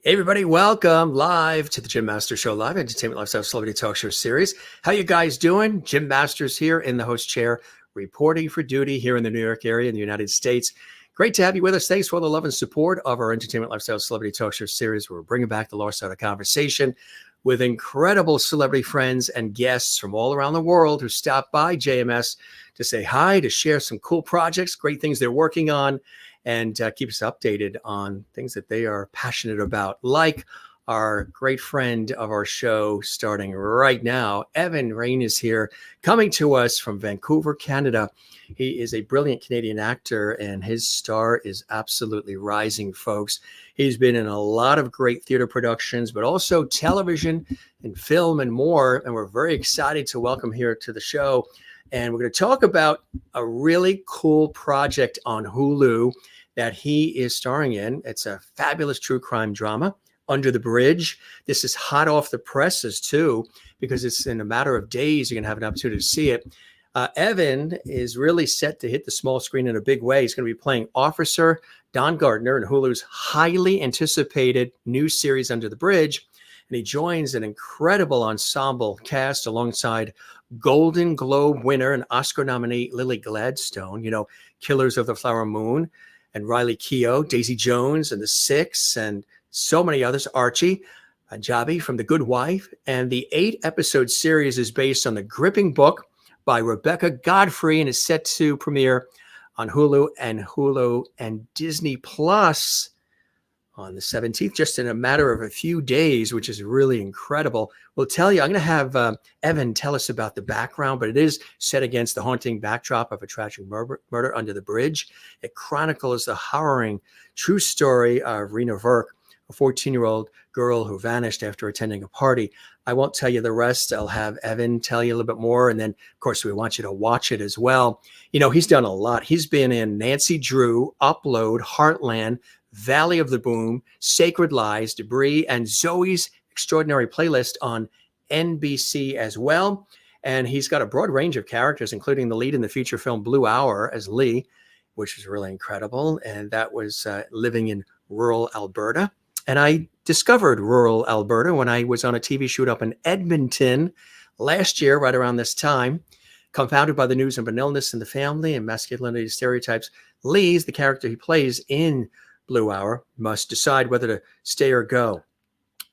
Hey everybody, welcome live to the Jim Masters Show, live entertainment lifestyle celebrity talk show series. How you guys doing? Jim Masters here in the host chair, reporting for duty here in the New York area in the United States. Great to have you with us. Thanks for all the love and support of our entertainment lifestyle celebrity talk show series. We're bringing back the lost art of conversation with incredible celebrity friends and guests from all around the world who stop by JMS to say hi, to share some cool projects, great things they're working on, and keep us updated on things that they are passionate about, like our great friend of our show starting right now. Evan Rein is here, coming to us from Vancouver, Canada. He is a brilliant Canadian actor, and his star is absolutely rising, folks. He's been in a lot of great theater productions, but also television and film and more, and we're very excited to welcome here to the show. And we're going to talk about a really cool project on Hulu that he is starring in. It's a fabulous true crime drama, Under the Bridge. This is hot off the presses too, because it's in a matter of days you're going to have an opportunity to see it. Evan is really set to hit the small screen in a big way. He's going to be playing Officer Don Gardner in Hulu's highly anticipated new series Under the Bridge. And he joins an incredible ensemble cast alongside Golden Globe winner and Oscar nominee Lily Gladstone, Killers of the Flower Moon, and Riley Keough, Daisy Jones and The Six, and so many others, Archie Panjabi from The Good Wife. And the 8-episode series is based on the gripping book by Rebecca Godfrey and is set to premiere on Hulu and Disney Plus on the 17th, just in a matter of a few days, which is really incredible. We'll tell you, I'm going to have Evan tell us about the background, but it is set against the haunting backdrop of a tragic murder under the bridge. It chronicles the harrowing true story of Reena Virk, a 14-year-old girl who vanished after attending a party. I won't tell you the rest. I'll have Evan tell you a little bit more. And then, of course, we want you to watch it as well. He's done a lot. He's been in Nancy Drew, Upload, Heartland, Valley of the Boom, Sacred Lies, Debris, and Zoe's Extraordinary Playlist on NBC as well. And he's got a broad range of characters, including the lead in the feature film Blue Hour as Lee, which is really incredible. And that was living in rural Alberta. And I discovered rural Alberta when I was on a TV shoot up in Edmonton last year, right around this time. Confounded by the news of an illness in the family and masculinity stereotypes, Lee's the character he plays in Blue Hour must decide whether to stay or go.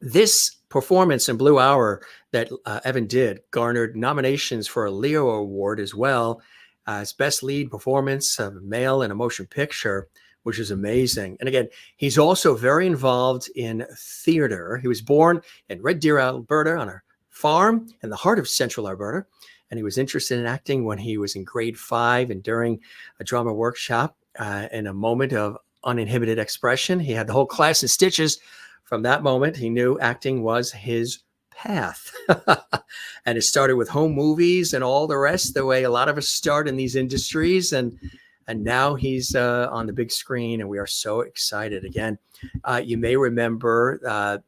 This performance in Blue Hour that Evan did garnered nominations for a Leo Award as well as Best Lead Performance of a Male in a Motion Picture, which is amazing. And again, he's also very involved in theater. He was born in Red Deer, Alberta, on a farm in the heart of central Alberta. And he was interested in acting when he was in grade 5 and during a drama workshop in a moment of uninhibited expression. He had the whole class in stitches. From that moment, he knew acting was his path. And it started with home movies and all the rest, the way a lot of us start in these industries. And now he's on the big screen, and we are so excited. Again, you may remember,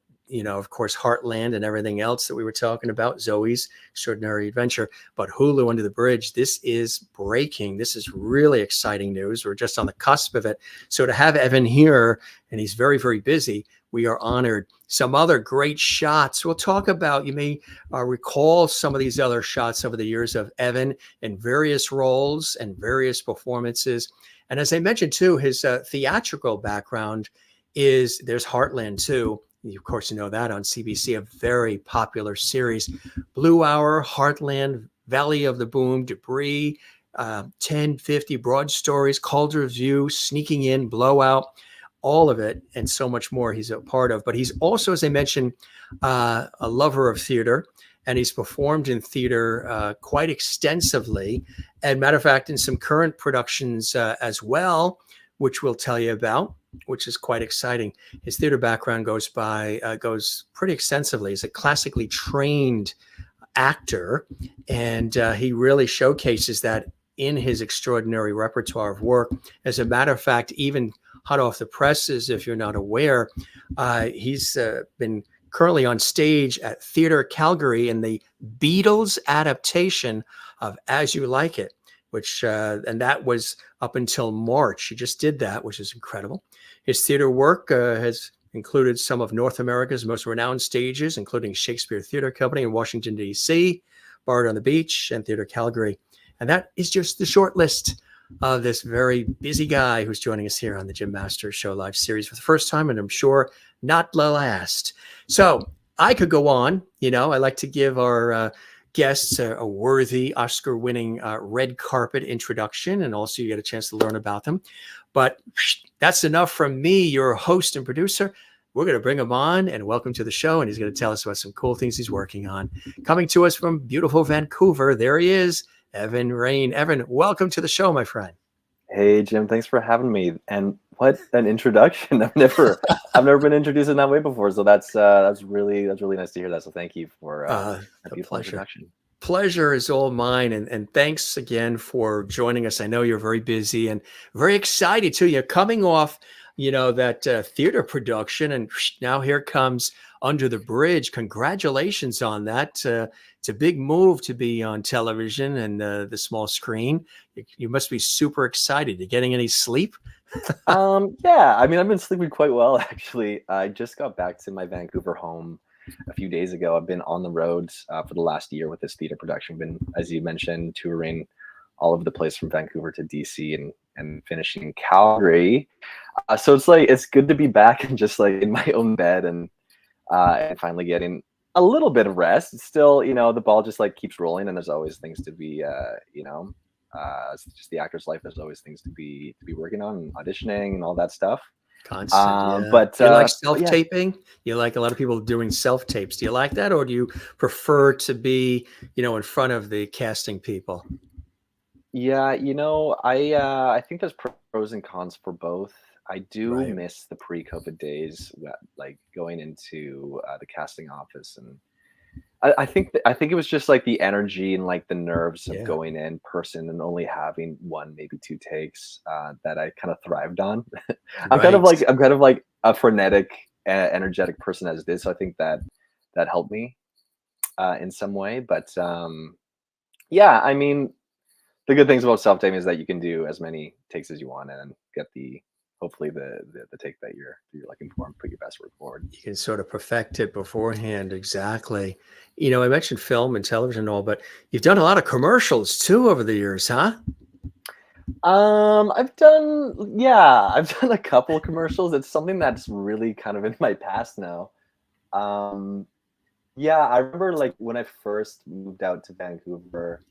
of course, Heartland and everything else that we were talking about, Zoe's Extraordinary Adventure, but Hulu Under the Bridge, this is breaking. This is really exciting news. We're just on the cusp of it. So to have Evan here, and he's very, very busy, we are honored. Some other great shots. We'll talk about, you may recall some of these other shots over the years of Evan in various roles and various performances. And as I mentioned too, his theatrical background there's Heartland too. Of course, you know that on CBC, a very popular series. Blue Hour, Heartland, Valley of the Boom, Debris, 1050, Broad Stories, Calder's View, Sneaking In, Blowout, all of it, and so much more he's a part of. But he's also, as I mentioned, a lover of theater, and he's performed in theater quite extensively. And matter of fact, in some current productions as well, which we'll tell you about, which is quite exciting. His theater background goes pretty extensively. He's a classically trained actor, and he really showcases that in his extraordinary repertoire of work. As a matter of fact, even hot off the presses, if you're not aware, he's been currently on stage at Theatre Calgary in the Beatles adaptation of As You Like It, which and that was up until March. He just did that, which is incredible. His theater work has included some of North America's most renowned stages, including Shakespeare Theatre Company in Washington, D.C., Bard on the Beach, and Theatre Calgary. And that is just the short list of this very busy guy who's joining us here on the Jim Masters Show Live series for the first time, and I'm sure not the last. So I could go on. I like to give our guests a worthy Oscar-winning red carpet introduction, and also you get a chance to learn about them. But that's enough from me, your host and producer. We're going to bring him on and welcome to the show, and he's going to tell us about some cool things he's working on. Coming to us from beautiful Vancouver, there he is, Evan Rein. Evan, welcome to the show, my friend. Hey, Jim, thanks for having me. And what an introduction! I've never been introduced in that way before, so that's really nice to hear that. So thank you for that beautiful introduction. Pleasure is all mine, and thanks again for joining us. I know you're very busy and very excited too. You're coming off, that theater production, and now here comes Under the Bridge. Congratulations on that. It's a big move to be on television and the small screen. You must be super excited. You getting any sleep? Yeah, I mean, I've been sleeping quite well, actually. I just got back to my Vancouver home a few days ago. I've been on the road for the last year with this theater production. Been, as you mentioned, touring all over the place from Vancouver to DC and finishing in Calgary. So it's good to be back and just like in my own bed and finally getting a little bit of rest. It's still, the ball just like keeps rolling, and there's always things to be, it's just the actor's life. There's always things to be working on and auditioning and all that stuff. Constant, yeah. But you like self-taping? You like a lot of people doing self-tapes. Do you like that, or do you prefer to be, in front of the casting people? Yeah, I think there's pros and cons for both. I do miss the pre-COVID days, like going into the casting office, and I think it was just like the energy and like the nerves of going in person and only having one, maybe two takes that I kind of thrived on. I'm kind of like a frenetic, energetic person as it is, so I think that helped me in some way. But yeah, I mean, the good things about self-taping is that you can do as many takes as you want and get hopefully the take that you're looking for and put your best foot forward. You can sort of perfect it beforehand. Exactly. I mentioned film and television and all, but you've done a lot of commercials too over the years, huh? I've done a couple of commercials. It's something that's really kind of in my past now. Yeah, I remember like when I first moved out to Vancouver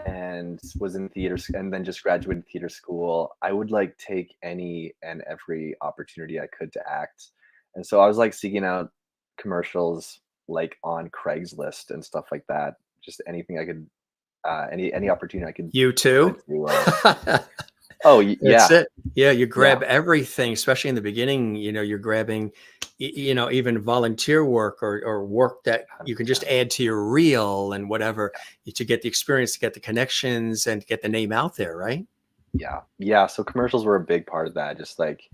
and was in theater and then just graduated theater school, I would like take any and every opportunity I could to act. And so I was like seeking out commercials like on Craigslist and stuff like that. Just anything I could, any opportunity I could. You too? Oh, yeah. That's it. Yeah, you grab everything, especially in the beginning. You're grabbing, even volunteer work or work that you can just add to your reel and whatever to get the experience, to get the connections, and to get the name out there, right? Yeah. So commercials were a big part of that. Just like,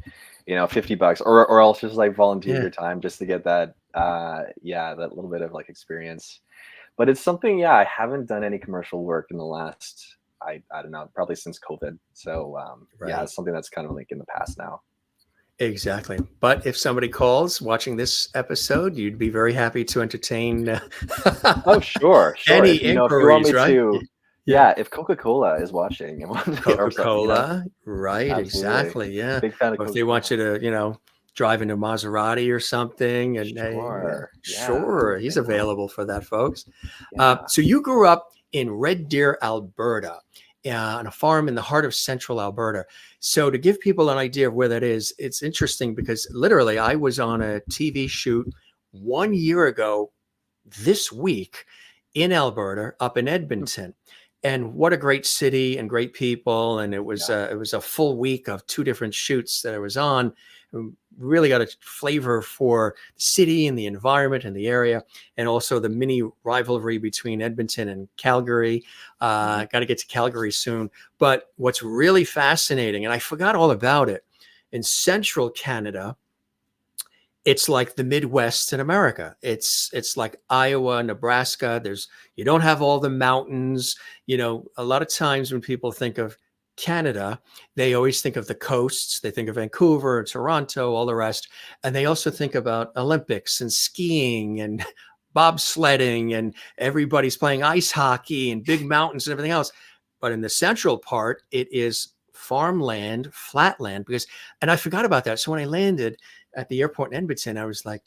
$50 or else just like volunteer your time just to get that, that little bit of like experience. But it's something, I haven't done any commercial work in the last, I don't know, probably since COVID. So it's something that's kind of like in the past now. Exactly. But if somebody calls watching this episode, you'd be very happy to entertain. Oh, sure. Any if you inquiries, want me right? to, if Coca-Cola is watching. Coca-Cola, right? Absolutely. Exactly. Yeah. Big fan of Coca-Cola. If they want you to, drive into Maserati or something. And sure. He's available for that, folks. Yeah. So you grew up in Red Deer, Alberta, on a farm in the heart of central Alberta. So to give people an idea of where that is, it's interesting because literally I was on a TV shoot 1 year ago this week in Alberta, up in Edmonton. And what a great city and great people. And it was a full week of 2 different shoots that I was on. Really got a flavor for the city and the environment and the area, and also the mini rivalry between Edmonton and Calgary. Got to get to Calgary soon. But what's really fascinating, and I forgot all about it, in central Canada, it's like the Midwest in America. It's like Iowa, Nebraska. You don't have all the mountains. A lot of times when people think of Canada, they always think of the coasts. They think of Vancouver, Toronto, all the rest. And they also think about Olympics and skiing and bobsledding, and everybody's playing ice hockey and big mountains and everything else. But in the central part, it is farmland, flatland, and I forgot about that. So when I landed at the airport in Edmonton, I was like,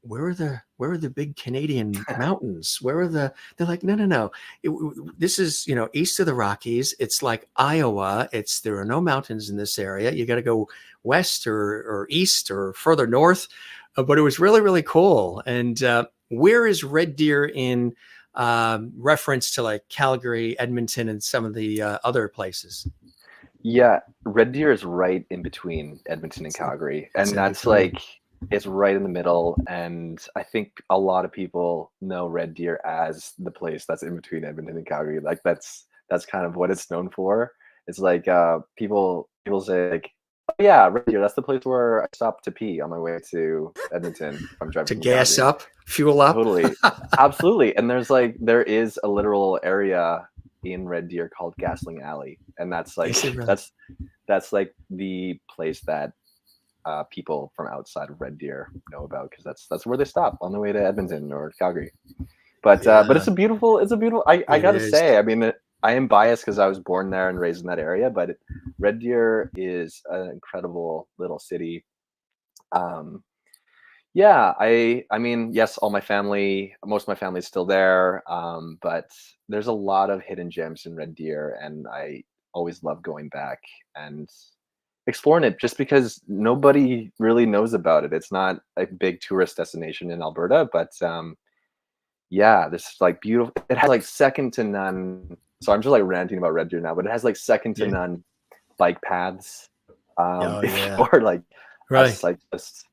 where are the big Canadian mountains? They're like, no. This is, east of the Rockies. It's like Iowa. There are no mountains in this area. You got to go west or east or further north. But it was really, really cool. And where is Red Deer in reference to like Calgary, Edmonton, and some of the other places? Yeah, Red Deer is right in between Edmonton and Calgary. And that's like, it's right in the middle. And I think a lot of people know Red Deer as the place that's in between Edmonton and Calgary. Like that's kind of what it's known for. It's like people say like, oh yeah, Red Deer, that's the place where I stopped to pee on my way to Edmonton. If I'm driving to gas Calgary. Up, fuel up. Totally. Absolutely. And there is a literal area in Red Deer called Gasling Alley. And that's like that's like the place that people from outside of Red Deer know about, because that's where they stop on the way to Edmonton or Calgary. But it's a beautiful. I gotta say, I mean, I am biased because I was born there and raised in that area, but Red Deer is an incredible little city. Yeah, I mean, yes, most of my family is still there, but there's a lot of hidden gems in Red Deer, and I always love going back and exploring it, just because nobody really knows about it. It's not a big tourist destination in Alberta, but yeah, this is like beautiful. It has like second to none. So I'm just like ranting about Red Deer now, but it has like second to none bike paths. Or like right. Cyclists.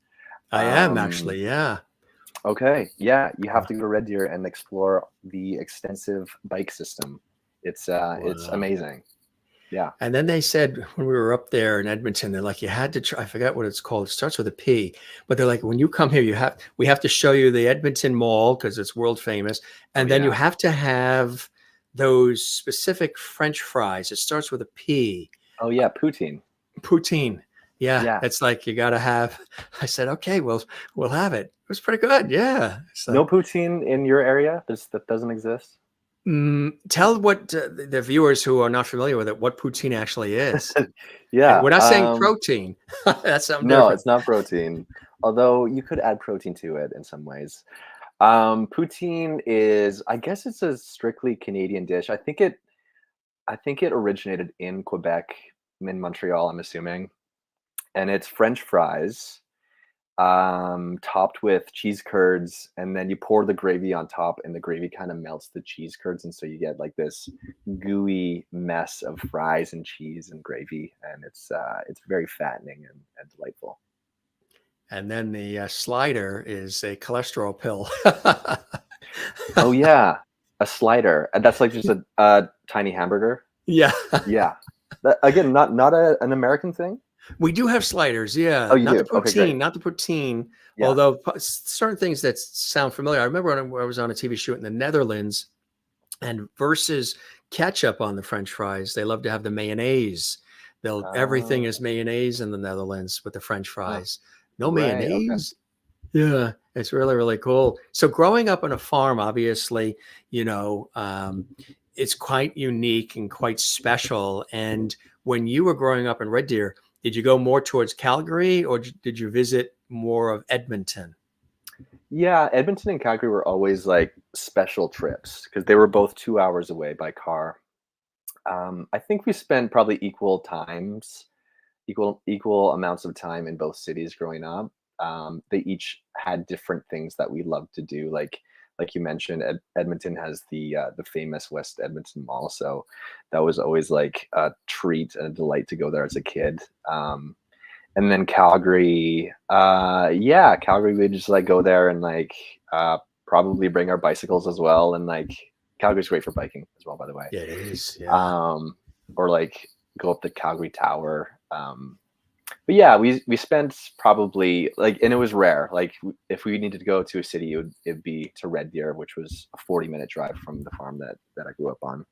I am actually, yeah. Okay, yeah, you have to go to Red Deer and explore the extensive bike system. It's amazing. Yeah. And then they said when we were up there in Edmonton, they're like, you had to try, I forget what it's called. It starts with a P, but they're like, when you come here, we have to show you the Edmonton Mall because it's world famous. And then you have to have those specific French fries. It starts with a P. Oh yeah, poutine. Poutine. Yeah. It's like, you got to have, I said, okay, we'll have it. It was pretty good. Yeah. So, no poutine in your area? That doesn't exist? Tell what the viewers who are not familiar with it, what poutine actually is. Yeah. And we're not saying protein. That's something No, different. It's not protein. Although you could add protein to it in some ways. Poutine is, I guess it's a strictly Canadian dish. I think it originated in Quebec, in Montreal, I'm assuming. And it's French fries topped with cheese curds, and then you pour the gravy on top, and the gravy kind of melts the cheese curds, and so you get like this gooey mess of fries and cheese and gravy, and it's very fattening and delightful. And then the slider is a cholesterol pill. Oh yeah, a slider. That's like just a tiny hamburger. Yeah. Yeah. Again, not an American thing. We do have sliders, yeah. Oh, you not do? The poutine, okay, not the poutine. Yeah. Although certain things that sound familiar. I remember when I was on a TV shoot in the Netherlands, and versus ketchup on the French fries, they love to have the mayonnaise. Everything is mayonnaise in the Netherlands with the French fries. No mayonnaise. Okay. Yeah, it's really, really cool. So growing up on a farm, obviously, it's quite unique and quite special. And when you were growing up in Red Deer, did you go more towards Calgary, or did you visit more of Edmonton? Yeah, Edmonton and Calgary were always like special trips because they were both 2 hours away by car. I think we spent probably equal amounts of time in both cities growing up. They each had different things that we loved to do. Like you mentioned, Edmonton has the famous West Edmonton Mall, so that was always like a treat and a delight to go there as a kid. And then Calgary, Calgary, we just like go there and like probably bring our bicycles as well. And like Calgary's great for biking as well, by the way. Yeah, it is. Yeah. Or like go up the Calgary Tower. But yeah, we spent probably like, and it was rare. Like if we needed to go to a city, it'd be to Red Deer, which was a 40-minute drive from the farm that I grew up on.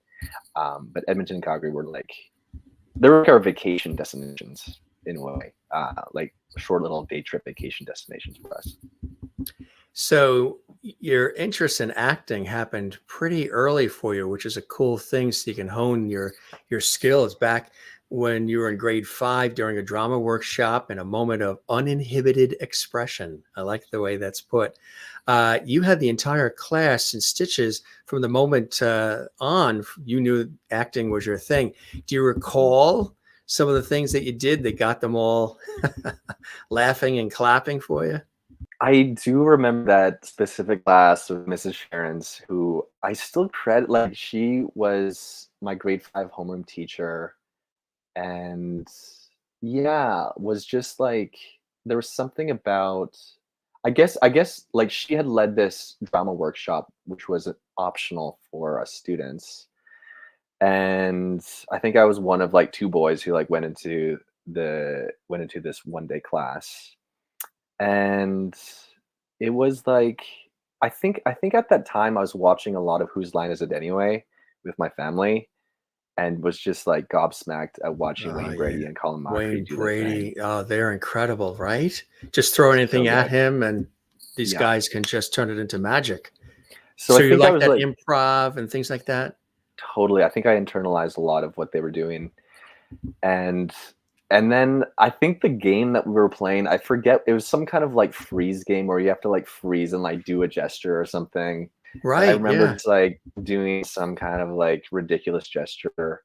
But Edmonton and Calgary were like they're like our vacation destinations in a way, like short little day trip vacation destinations for us. So your interest in acting happened pretty early for you, which is a cool thing. So you can hone your skills back when you were in grade 5 during a drama workshop in a moment of uninhibited expression. I like the way that's put. You had the entire class in stitches from the moment on. You knew acting was your thing. Do you recall some of the things that you did that got them all laughing and clapping for you? I do remember that specific class with Mrs. Sharon's, who I still credit, like she was my grade 5 homeroom teacher, and yeah, was just like there was something about, I guess like she had led this drama workshop, which was optional for us students, and I think I was one of like 2 boys who like went into this one day class, and it was like I think at that time I was watching a lot of Whose Line Is It Anyway with my family, and was just like gobsmacked at watching Oh, Wayne yeah. Brady and Colin Mockery Wayne do their thing. Brady. Oh, they're incredible, right? Just throw So anything at good. him and these Yeah. guys can just turn it into magic. So So I you think I like was that like improv and things like that? totally, I think I internalized a lot of what they were doing. And and then I think the game that we were playing, I forget, it was some kind of like freeze game where you have to like freeze and like do a gesture or something. And I Right. remember Yeah. just like doing some kind of like ridiculous gesture,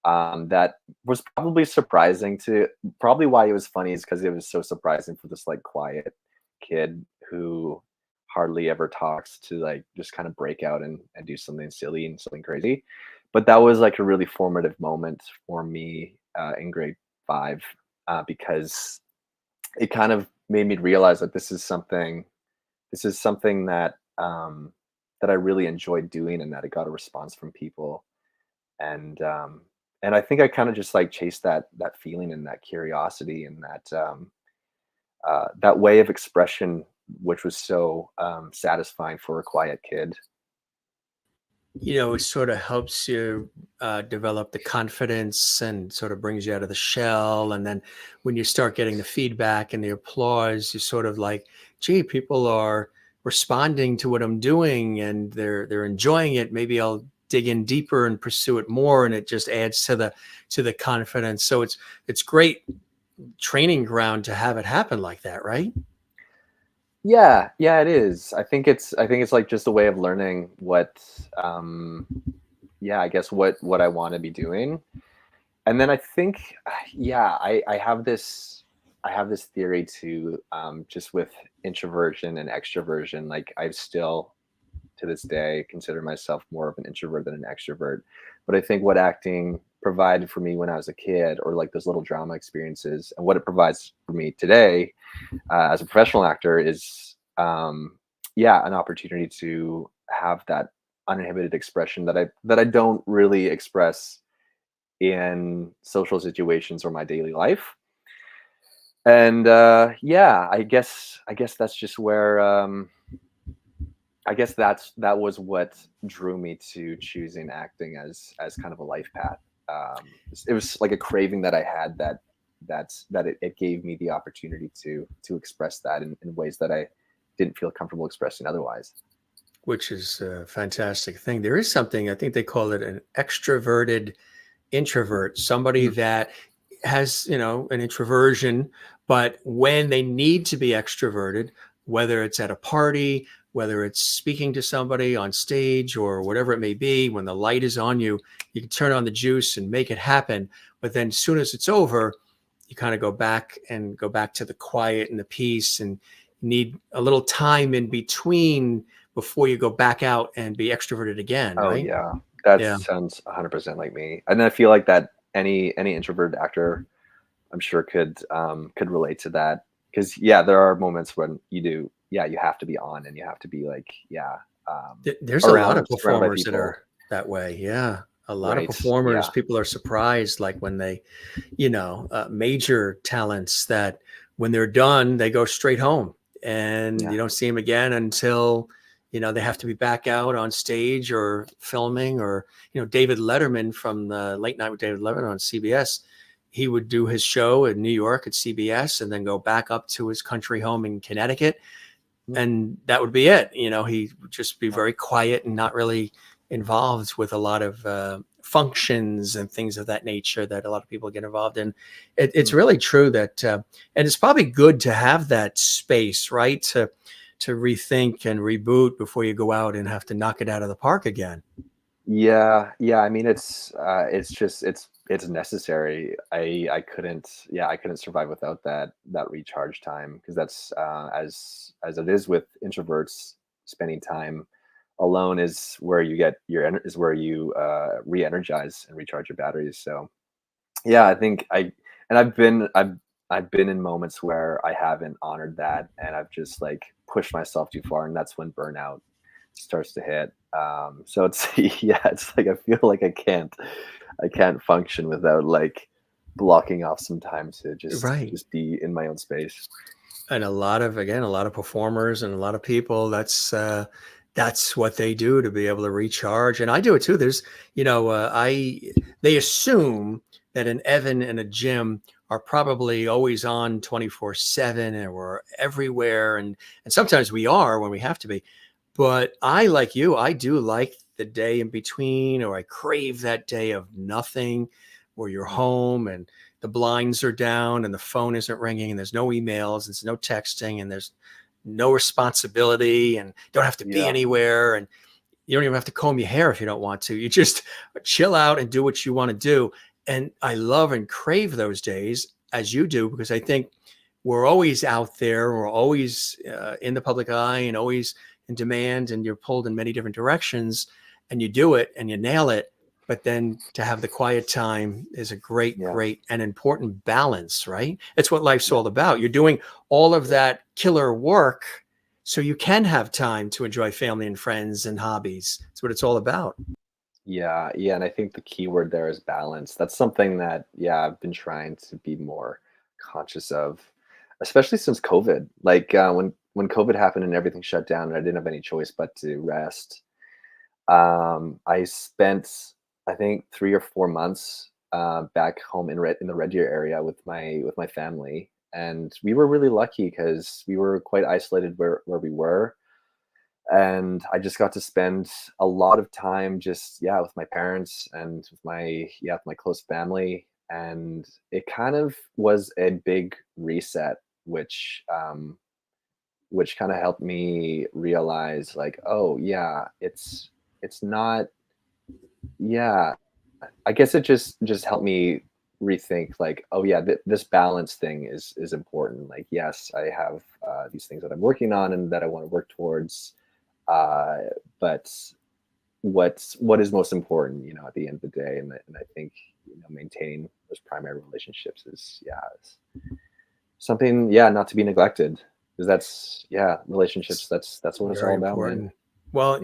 that was probably why it was funny is because it was so surprising for this like quiet kid who hardly ever talks to like just kind of break out and do something silly and something crazy. But that was like a really formative moment for me in grade 5, because it kind of made me realize that this is something that that I really enjoyed doing, and that it got a response from people. And um and I think I kind of just like chased that feeling and that curiosity and that way of expression, which was so satisfying for a quiet kid. It sort of helps you develop the confidence and sort of brings you out of the shell. And then when you start getting the feedback and the applause, you sort of like, gee, people are responding to what I'm doing and they're enjoying it. Maybe I'll dig in deeper and pursue it more. And it just adds to the confidence. So it's great training ground to have it happen like that, right? Yeah, yeah, it is. I think it's like just a way of learning what, um yeah, I guess what I want to be doing. And then I think, yeah, I have this theory too, just with introversion and extroversion. Like I've still to this day consider myself more of an introvert than an extrovert. But I think what acting provided for me when I was a kid, or like those little drama experiences, and what it provides for me today as a professional actor is, yeah, an opportunity to have that uninhibited expression that I don't really express in social situations or my daily life. And yeah, I guess that's just where, I guess that was what drew me to choosing acting as kind of a life path. It was like a craving that I had, that it gave me the opportunity to express that in ways that I didn't feel comfortable expressing otherwise. Which is a fantastic thing. There is something, I think they call it an extroverted introvert, somebody Mm. that has, an introversion, but when they need to be extroverted, whether it's at a party, whether it's speaking to somebody on stage or whatever it may be, when the light is on you, you can turn on the juice and make it happen. But then as soon as it's over, you kind of go back to the quiet and the peace and need a little time in between before you go back out and be extroverted again, Oh right? yeah, that Yeah. sounds 100% like me. And I feel like that any introverted actor, I'm sure, could relate to that. Because yeah, there are moments when yeah, you have to be on, and you have to be like, yeah, There's a lot of surrounded by performers that people. are that way. Yeah. A lot of Right. performers, Yeah. people are surprised, like when they, major talents that when they're done, they go straight home and Yeah. you don't see them again until, they have to be back out on stage or filming, or, David Letterman from the Late Night with David Letterman on CBS, he would do his show in New York at CBS and then go back up to his country home in Connecticut. And that would be it. He would just be very quiet and not really involved with a lot of functions and things of that nature that a lot of people get involved in. It's really true that, and it's probably good to have that space, right? To rethink and reboot before you go out and have to knock it out of the park again. Yeah. I mean, it's necessary. I couldn't survive without that recharge time, because that's as it is with introverts, spending time alone is where you get is where you re-energize and recharge your batteries. So yeah, I think I've been in moments where I haven't honored that, and I've just like pushed myself too far, and that's when burnout starts to hit. So it's yeah, it's like I feel like I can't function without like blocking off some time to just be in my own space. And a lot of performers and a lot of people, that's what they do to be able to recharge. And I do it too. There's, they assume that an Evan and a Jim are probably always on 24/7 and we're everywhere. And sometimes we are when we have to be. But I, like you, I do like the day in between, or I crave that day of nothing, where you're home and the blinds are down and the phone isn't ringing and there's no emails, and there's no texting, and there's no responsibility, and don't have to be anywhere. And you don't even have to comb your hair if you don't want to. You just chill out and do what you want to do. And I love and crave those days, as you do, because I think we're always out there. We're always in the public eye and always in demand, and you're pulled in many different directions, and you do it and you nail it. But then to have the quiet time is a great and important balance, right? It's what life's all about. You're doing all of that killer work so you can have time to enjoy family and friends and hobbies. That's what it's all about. Yeah, and I think the key word there is balance. That's something that I've been trying to be more conscious of, especially since COVID. Like when COVID happened and everything shut down, and I didn't have any choice but to rest. I spent, I think, 3 or 4 months back home in the Red Deer area with my family, and we were really lucky because we were quite isolated where we were, and I just got to spend a lot of time just with my parents and with my close family, and it kind of was a big reset, which kind of helped me realize, like, oh yeah, it's not, yeah, I guess it just helped me rethink, like, oh yeah, this balance thing is important. Like, yes, I have these things that I'm working on and that I want to work towards, but what is most important, at the end of the day. And I think, maintaining those primary relationships is something, not to be neglected, because that's relationships. That's what it's all about, man. Well,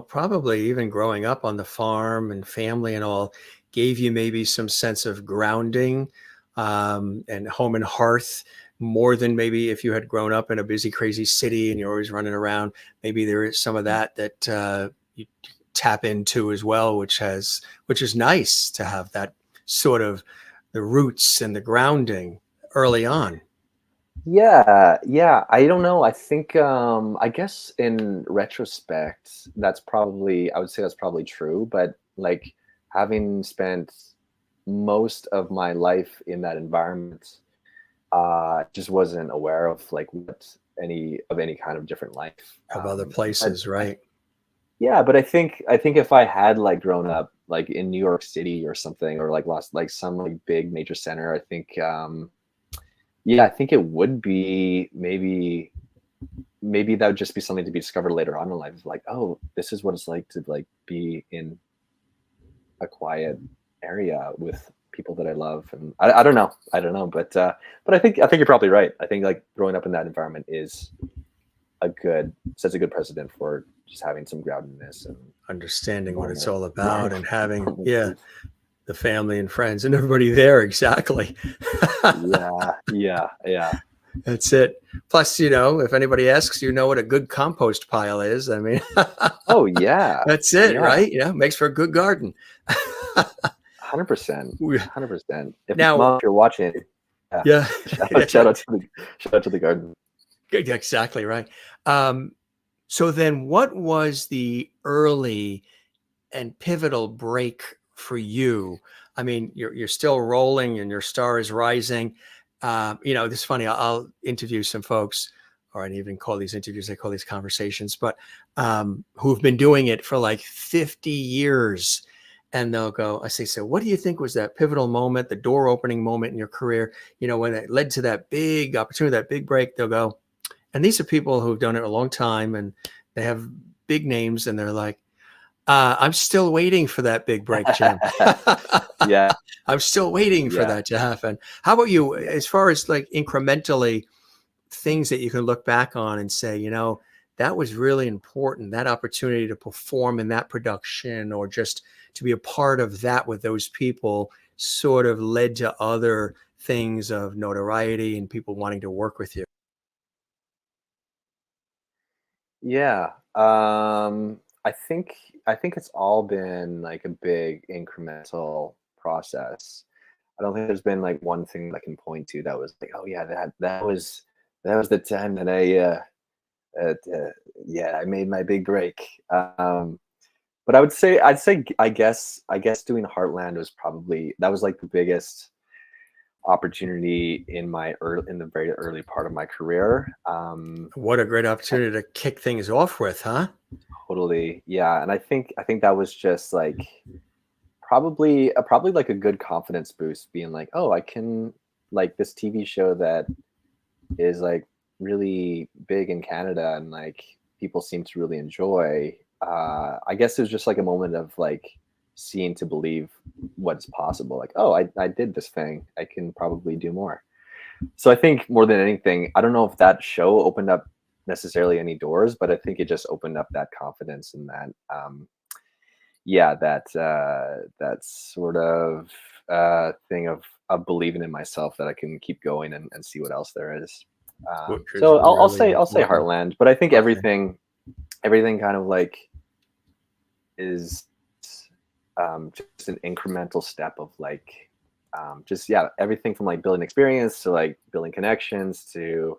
probably even growing up on the farm and family and all gave you maybe some sense of grounding, and home and hearth, more than maybe if you had grown up in a busy, crazy city and you're always running around. Maybe there is some of that you tap into as well, which is nice to have that sort of the roots and the grounding early on. Yeah, I don't know. I think I guess in retrospect, I would say that's probably true, but like, having spent most of my life in that environment, just wasn't aware of like any kind of different life Of other places, right? Yeah, but I think if I had like grown up like in New York City or something, or like lost like some like big major center, I think I think it would be maybe that would just be something to be discovered later on in life. Like, oh, this is what it's like to like be in a quiet area with people that I love. And I don't know, but I think you're probably right. I think like growing up in that environment sets a good precedent for just having some groundedness and understanding what it's all about, and having the family and friends and everybody there. Exactly. Yeah. That's it. Plus, if anybody asks, what a good compost pile is. I mean, Oh yeah, that's it, yeah, right? Makes for a good garden. 100%, We- 100%. If Now, mom, if you're watching, yeah, yeah, that's shout right. out to the garden. Exactly right. Um, so then what was the early and pivotal break for you? I mean, you're still rolling and your star is rising. This is funny. I'll interview some folks, or I don't even call these interviews, I call these conversations, but who've been doing it for like 50 years. And they'll go, I say, so what do you think was that pivotal moment, the door opening moment in your career? When it led to that big opportunity, that big break, they'll go, and these are people who've done it a long time and they have big names, and they're like, I'm still waiting for that big break, Jim. Yeah, I'm still waiting for yeah. that to happen. How about you, as far as like incrementally things that you can look back on and say, that was really important, that opportunity to perform in that production or just to be a part of that with those people sort of led to other things of notoriety and people wanting to work with you? Yeah. I think it's all been like a big incremental process. I don't think there's been like one thing that I can point to that was like, oh yeah, that was the time that I made my big break. But I guess doing Heartland was probably that was like the biggest opportunity in the very early part of my career. What a great opportunity to kick things off with, huh? Totally, yeah, and I think that was just like probably like a good confidence boost, being like, oh, I can like this TV show that is like really big in Canada and like people seem to really enjoy. I guess it was just like a moment of like seeing to believe what's possible. Like, oh, I did this thing. I can probably do more. So I think more than anything, I don't know if that show opened up necessarily any doors, but I think it just opened up that confidence and that yeah, that sort of thing of believing in myself that I can keep going and see what else there is. Which is So I'll really say important. Heartland, but I think Okay. everything kind of like is just an incremental step of like just yeah, everything from like building experience to like building connections to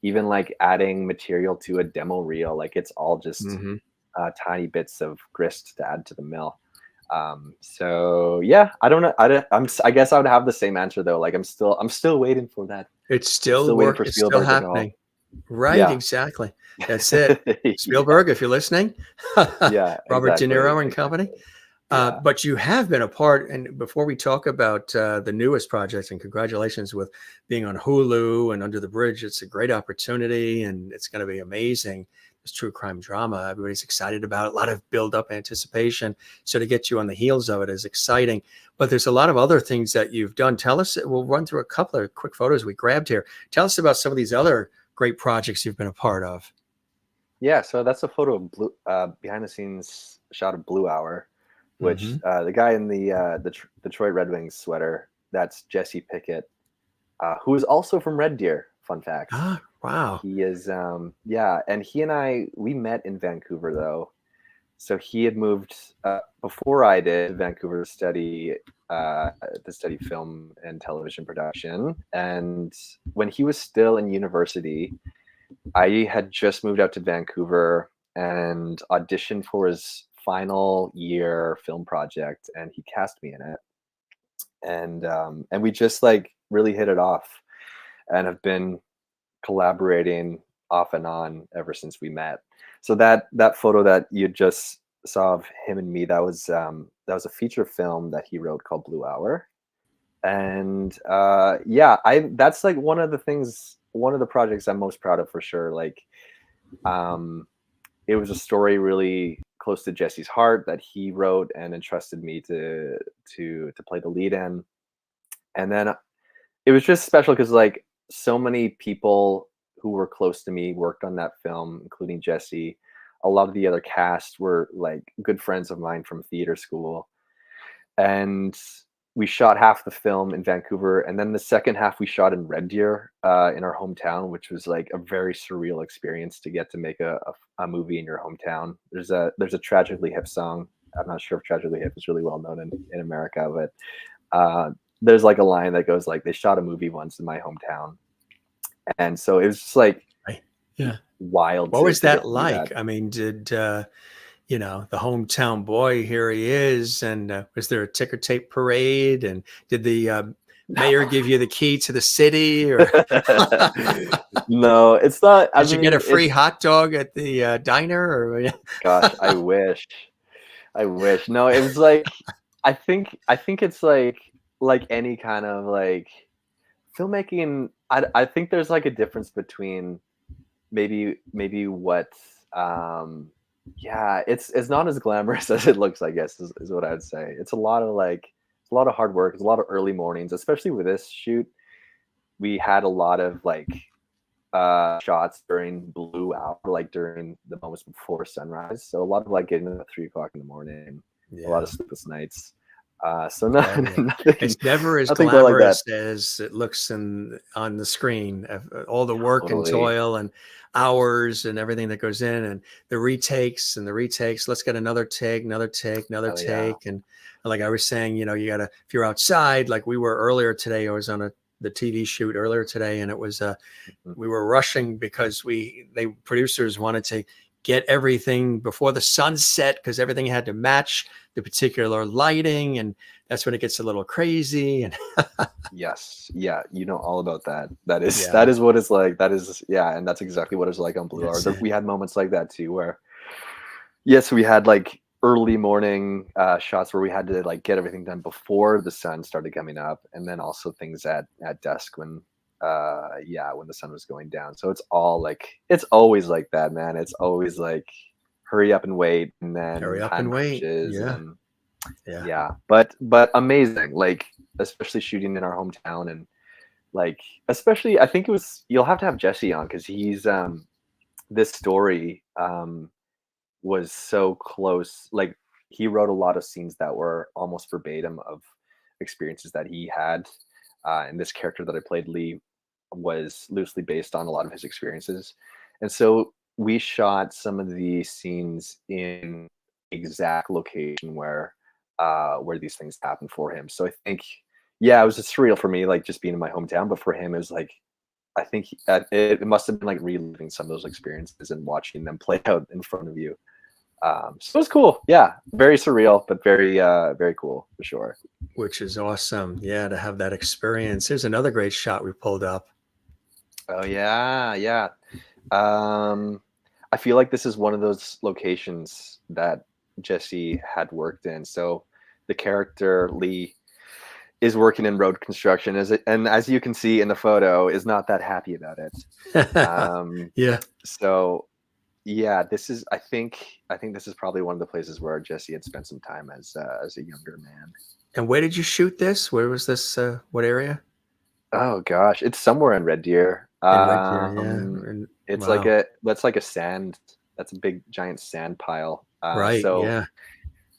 even like adding material to a demo reel. Like it's all just Hmm. tiny bits of grist to add to the mill. So yeah, I don't know. I guess I would have the same answer though. Like I'm still waiting for that. It's I'm still still waiting work. for It's still Spielberg to call. happening. Right. Yeah. Exactly. That's it. Yeah. Spielberg, if you're listening, Yeah, Robert De exactly. Niro and company. Exactly. Yeah. But you have been a part, and before we talk about the newest project, and congratulations with being on Hulu and Under the Bridge, it's a great opportunity, and it's going to be amazing. It's true crime drama. Everybody's excited about it. A lot of build-up anticipation. So to get you on the heels of it is exciting. But there's a lot of other things that you've done. Tell us. We'll run through a couple of quick photos we grabbed here. Tell us about some of these other great projects you've been a part of. Yeah, so that's a photo of behind the scenes shot of Blue Hour, which Hmm. the guy in the Detroit Red Wings sweater, that's Jesse Pickett, who is also from Red Deer. Fun fact. Ah, wow. He is, yeah, and he and we met in Vancouver though. So he had moved before I did to Vancouver to study film and television production. And when he was still in university, I had just moved out to Vancouver and auditioned for his final year film project, and he cast me in it. And we just like really hit it off, and have been collaborating off and on ever since we met. So that photo that you just saw of him and me, that was a feature film that he wrote called Blue Hour. And yeah, I that's like one of the projects I'm most proud of for sure. Like um it was a story really close to Jesse's heart that he wrote and entrusted me to play the lead in. And then it was just special because like so many people who were close to me worked on that film, including Jesse. A lot of the other cast were like good friends of mine from theater school. And we shot half the film in Vancouver, and then the second half we shot in Red Deer, in our hometown, which was like a very surreal experience to get to make a movie in your hometown. There's a Tragically Hip song. I'm not sure if Tragically Hip is really well known in America, but there's like a line that goes like, "They shot a movie once in my hometown," and so it was just like yeah, wild. What was to get that to do like? that. I mean, did you know, the hometown boy, here he is, and was there a ticker tape parade? And did the mayor give you the key to the city, or No, it's not. I did you get mean, a free hot dog at the diner? Or gosh, I wish. I wish. No, it was like I think it's like any kind of like filmmaking. I think there's like a difference between maybe what yeah, it's not as glamorous as it looks, I guess, is what I would say. It's a lot of hard work. It's a lot of early mornings, especially with this shoot. We had a lot of like shots during blue hour, like during the moments before sunrise. So a lot of like getting up at 3 o'clock in the morning, a lot of sleepless nights. So no, nothing, it's never as nothing quite like that. glamorous as it looks on the screen. All the work and Totally. toil and hours and everything that goes in, and the retakes and the retakes. Let's get another take, another take, another Oh, yeah. take. And like I was saying, you know, you gotta, if you're outside, like we were earlier today, I was on the TV shoot earlier today, and it was we were rushing because they producers wanted to get everything before the sunset because everything had to match the particular lighting, and that's when it gets a little crazy. And Yes, yeah, you know all about that. That is what it's like. That is, yeah, and that's exactly what it's like on Blue Hour. We had moments like that too, where yes, we had like early morning shots where we had to like get everything done before the sun started coming up, and then also things at dusk when when the sun was going down. So it's all like, it's always like that, man. It's always like hurry up and wait, and then hurry up time and wait. crunches, Yeah. and yeah, but amazing, like especially shooting in our hometown, and like especially I think you'll have to have Jesse on because he's this story was so close. Like he wrote a lot of scenes that were almost verbatim of experiences that he had, and this character that I played, Lee, was loosely based on a lot of his experiences. And so we shot some of the scenes in exact location where these things happened for him. So I think, yeah, it was just surreal for me, like just being in my hometown, but for him it was like, I think it must have been like reliving some of those experiences and watching them play out in front of you. So it was cool. Yeah, very surreal, but very cool for sure. Which is awesome. Yeah, to have that experience. Here's another great shot we pulled up. Oh yeah. I feel like this is one of those locations that Jesse had worked in. So the character Lee is working in road construction, and as you can see in the photo, is not that happy about it. Yeah. So yeah, this is, I think this is probably one of the places where Jesse had spent some time as a younger man. And where did you shoot this? Where was this? What area? Oh gosh, it's somewhere in Red Deer. In Red Deer, yeah. It's Wow. like a sand. That's a big giant sand pile. Right. Yeah.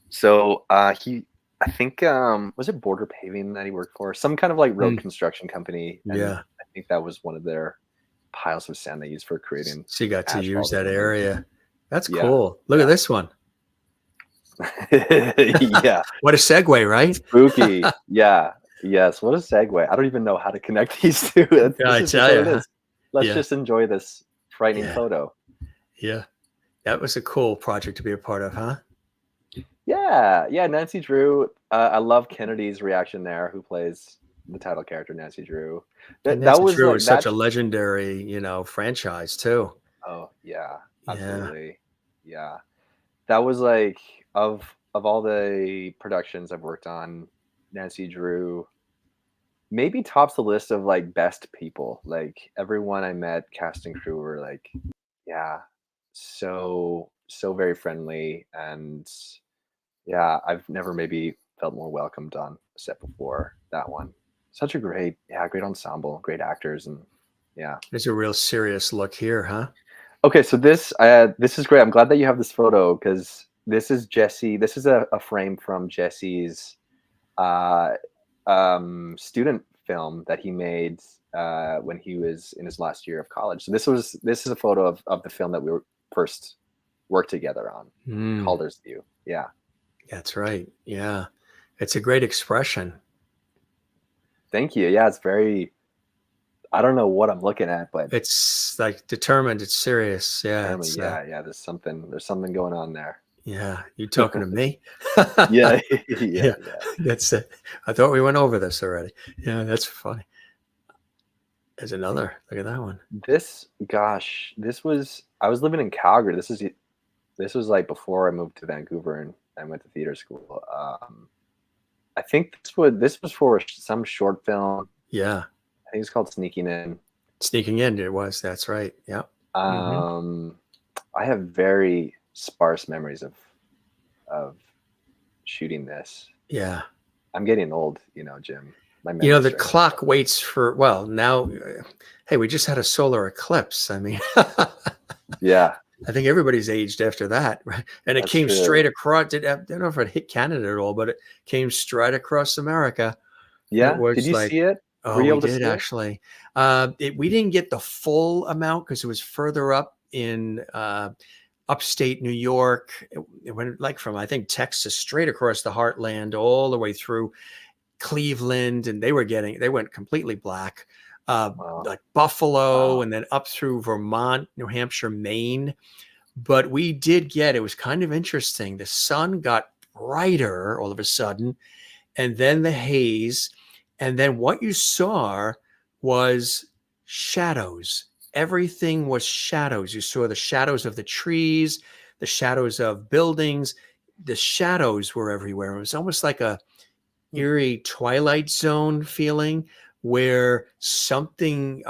So he, I think, was it Border Paving that he worked for? Some kind of like road construction company. And Yeah. I think that was one of their piles of sand they used for creating. So you got to use that asphalt. area. That's Yeah. cool. Look at this one. Yeah. What a segue, right? Spooky. Yeah. Yes. What a segue. I don't even know how to connect these two. I tell you. Let's just enjoy this frightening photo. Yeah. That was a cool project to be a part of, huh? Yeah. Nancy Drew. I love Kennedy's reaction there, who plays the title character, Nancy Drew. That was Drew, like, such a legendary, franchise too. Oh yeah, absolutely. Yeah. That was like, of all the productions I've worked on, Nancy Drew maybe tops the list of like best people. Like everyone I met, cast and crew, were like, yeah, so very friendly, and yeah, I've never maybe felt more welcomed on a set before that one. Such a great ensemble, great actors, and yeah. There's a real serious look here, huh? Okay, so this is great. I'm glad that you have this photo, because this is Jesse. This is a frame from Jesse's student film that he made when he was in his last year of college. So this is a photo of the film that we were first worked together on, Calder's View. Yeah. That's right. Yeah. It's a great expression. Thank you. Yeah, it's very, I don't know what I'm looking at, but it's like determined, it's serious. Yeah. It's, yeah. There's something going on there. Yeah. You talking to me? Yeah. That's it. I thought we went over this already. Yeah, that's funny. There's another. Look at that one. I was living in Calgary. This was like before I moved to Vancouver and I went to theater school. I think this was for some short film. Yeah. I think it's called Sneaking In. Sneaking In, it was. That's right. Yeah. I have very sparse memories of shooting this. Yeah. I'm getting old, Jim. The clock waits for, well, now, hey, we just had a solar eclipse. I mean, yeah. I think everybody's aged after that, right? And it came straight across. I don't know if it hit Canada at all, but it came straight across America. Yeah. Did you see it? Oh, we did actually. We didn't get the full amount because it was further up in upstate New York. It went like from, I think, Texas straight across the heartland all the way through Cleveland, and they went completely black. Like Buffalo, and then up through Vermont, New Hampshire, Maine. But we did it was kind of interesting. The sun got brighter all of a sudden, and then the haze, and then what you saw was shadows. Everything was shadows. You saw the shadows of the trees, the shadows of buildings. The shadows were everywhere. It was almost like a eerie Twilight Zone feeling, where something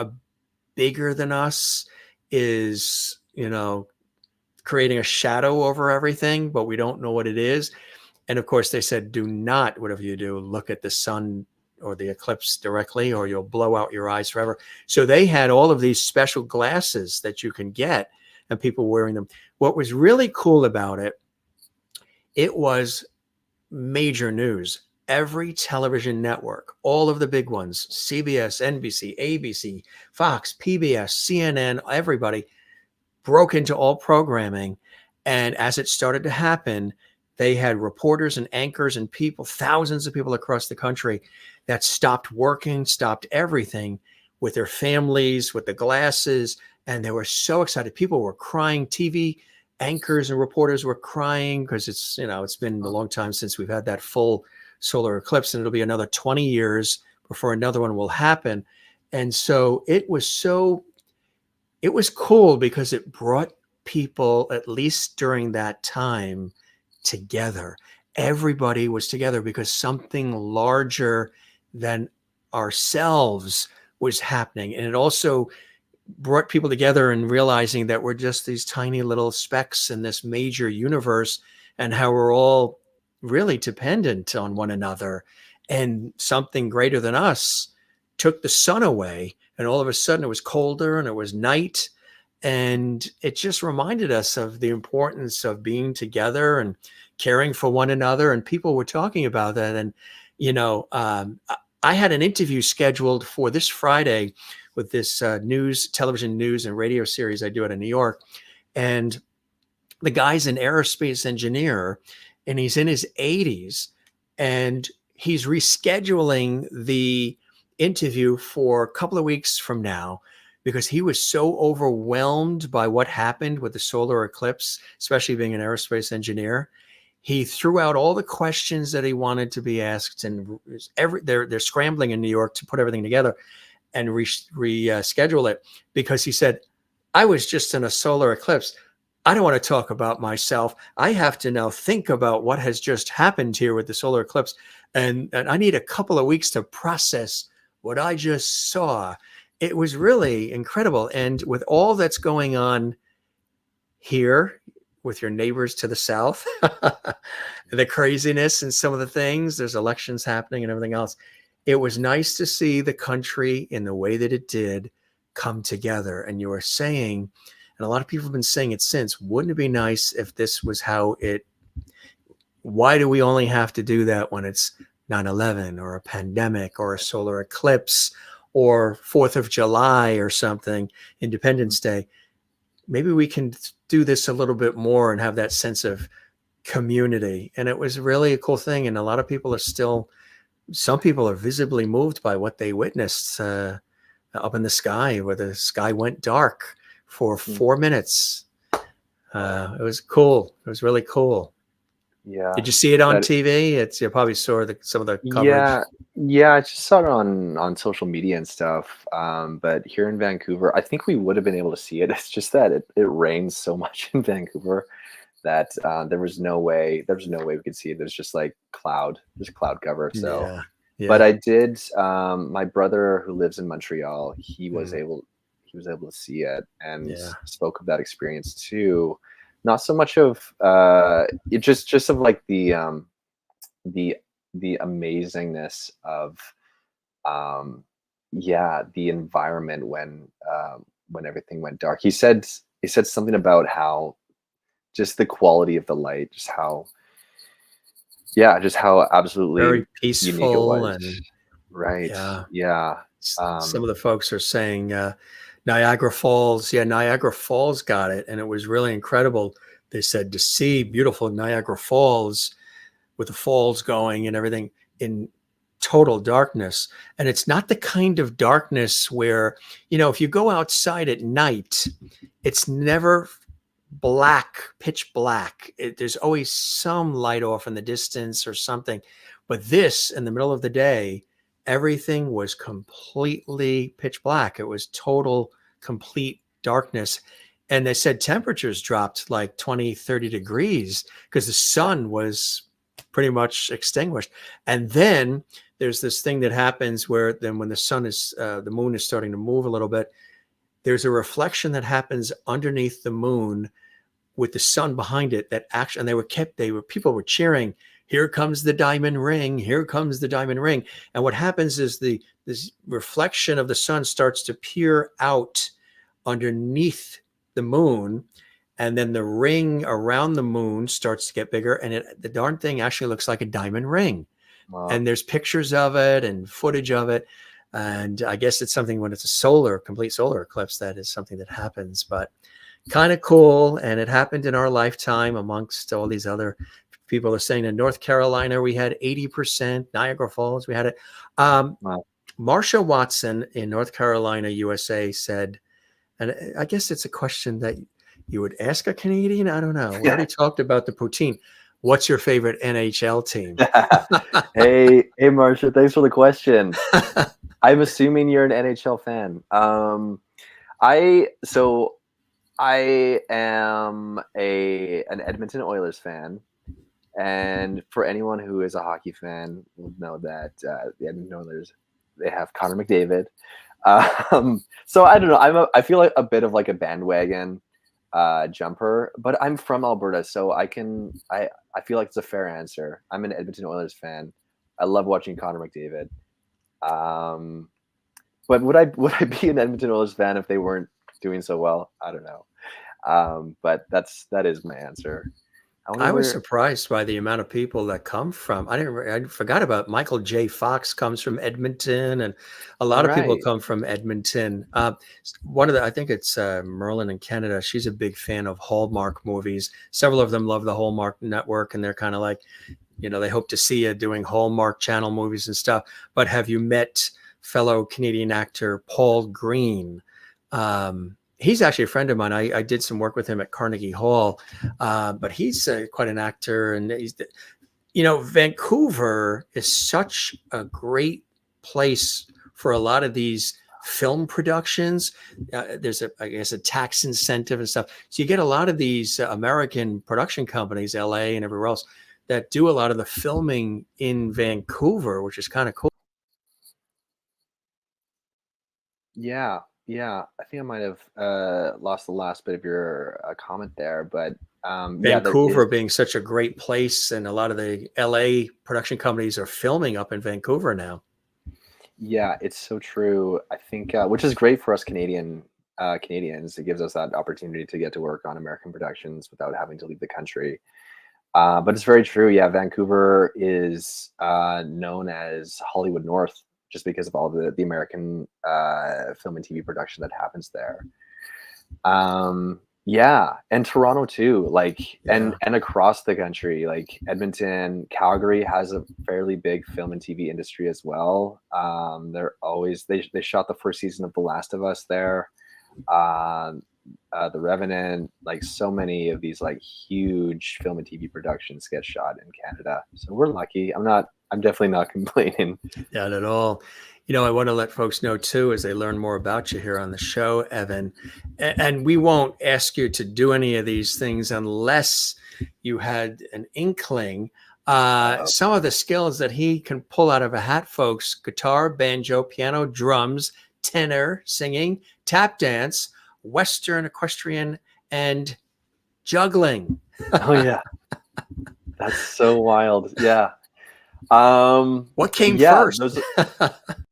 bigger than us is, creating a shadow over everything, but we don't know what it is. And of course, they said, do not, whatever you do, look at the sun or the eclipse directly, or you'll blow out your eyes forever. So they had all of these special glasses that you can get, and people wearing them. What was really cool about it, it was major news. Every television network, all of the big ones, CBS, NBC, ABC, Fox, PBS, CNN, everybody broke into all programming. And as it started to happen, they had reporters and anchors and people, thousands of people across the country that stopped working, stopped everything with their families, with the glasses. And they were so excited. People were crying. TV anchors and reporters were crying because it's been a long time since we've had that full solar eclipse, and it'll be another 20 years before another one will happen. And so it was cool because it brought people, at least during that time, together. Everybody was together because something larger than ourselves was happening. And it also brought people together and realizing that we're just these tiny little specks in this major universe, and how we're all really dependent on one another, and something greater than us took the sun away, and all of a sudden it was colder and it was night, and it just reminded us of the importance of being together and caring for one another. And people were talking about that. And I had an interview scheduled for this Friday with this television news and radio series I do out of New York, and the guy's an aerospace engineer, and he's in his 80s, and he's rescheduling the interview for a couple of weeks from now because he was so overwhelmed by what happened with the solar eclipse, especially being an aerospace engineer. He threw out all the questions that he wanted to be asked, and they're scrambling in New York to put everything together and reschedule it, because he said, I was just in a solar eclipse. I don't want to talk about myself. I have to now think about what has just happened here with the solar eclipse. And I need a couple of weeks to process what I just saw. It was really incredible. And with all that's going on here with your neighbors to the south, the craziness and some of the things, there's elections happening and everything else. It was nice to see the country in the way that it did come together. And you were saying, and a lot of people have been saying it since, wouldn't it be nice if this was how why do we only have to do that when it's 9/11 or a pandemic or a solar eclipse or 4th of July or something, Independence Day. Maybe we can do this a little bit more and have that sense of community. And it was really a cool thing. And a lot of people are still, some people are visibly moved by what they witnessed up in the sky, where the sky went dark for 4 minutes. It was cool. It was really cool. Yeah. Did you see it on TV? You probably saw some of the coverage. Yeah, I just saw it on social media and stuff. But here in Vancouver, I think we would have been able to see it. It's just that it rains so much in Vancouver that there was no way we could see it. There's just like cloud cover. So Yeah. But I did, my brother who lives in Montreal, he was able to see it and spoke of that experience too. Not so much of it, just of like the amazingness of the environment when everything went dark. He said something about how just the quality of the light, just how absolutely very peaceful and right. Some of the folks are saying Niagara Falls. Yeah, Niagara Falls got it, and it was really incredible. They said to see beautiful Niagara Falls with the falls going and everything in total darkness. And it's not the kind of darkness where, if you go outside at night, it's never black, pitch black. There's always some light off in the distance or something. But this, in the middle of the day, everything was completely pitch black. It was total, complete darkness. And they said temperatures dropped like 20, 30 degrees because the sun was pretty much extinguished. And then there's this thing that happens where then when the moon is starting to move a little bit, there's a reflection that happens underneath the moon with the sun behind it that actually, and people were cheering, here comes the diamond ring, here comes the diamond ring. And what happens is this reflection of the sun starts to peer out underneath the moon, and then the ring around the moon starts to get bigger, and the darn thing actually looks like a diamond ring. Wow. And there's pictures of it and footage of it. And I guess it's something when it's a complete solar eclipse, that is something that happens, but kind of cool. And it happened in our lifetime amongst all these other people are saying in North Carolina, we had 80%, Niagara Falls, we had it. Wow. Marsha Watson in North Carolina, USA said, and I guess it's a question that you would ask a Canadian. I don't know. We already talked about the poutine. What's your favorite NHL team? Hey, Marsha, thanks for the question. I'm assuming you're an NHL fan. I am an Edmonton Oilers fan. And for anyone who is a hockey fan will know that the Edmonton Oilers, they have Connor McDavid. So I don't know. I feel like a bit of like a bandwagon jumper, but I'm from Alberta, so I feel like it's a fair answer. I'm an Edmonton Oilers fan. I love watching Connor McDavid. But would I be an Edmonton Oilers fan if they weren't doing so well? I don't know. But that is my answer. I was surprised by the amount of people that come from. I forgot about Michael J. Fox comes from Edmonton, and a lot of people come from Edmonton. I think it's Merlin in Canada. She's a big fan of Hallmark movies. Several of them love the Hallmark network, and they're kind of like, they hope to see you doing Hallmark Channel movies and stuff. But have you met fellow Canadian actor Paul Green? He's actually a friend of mine. I did some work with him at Carnegie Hall, but he's quite an actor. And Vancouver is such a great place for a lot of these film productions. There's a tax incentive and stuff. So you get a lot of these American production companies, LA and everywhere else, that do a lot of the filming in Vancouver, which is kind of cool. Yeah, I think I might have lost the last bit of your comment there, but Vancouver being such a great place, and a lot of the LA production companies are filming up in Vancouver now. Yeah, it's so true. I think, which is great for us Canadians. It gives us that opportunity to get to work on American productions without having to leave the country. But it's very true. Yeah, Vancouver is known as Hollywood North just because of all the American film and TV production that happens there. Yeah, and Toronto too, like, Yeah. and across the country, like Edmonton, Calgary has a fairly big film and TV industry as well. They're always they shot the first season of The Last of Us there. Um, The Revenant, like so many of these like huge film and TV productions get shot in Canada. So we're lucky. I'm definitely not complaining. Not at all. I want to let folks know too, as they learn more about you here on the show, Evan, and we won't ask you to do any of these things unless you had an inkling. Some of the skills that he can pull out of a hat, folks: guitar, banjo, piano, drums, tenor, singing, tap dance, Western, equestrian, and juggling. Oh yeah, that's so wild. Yeah. What came Yeah, first?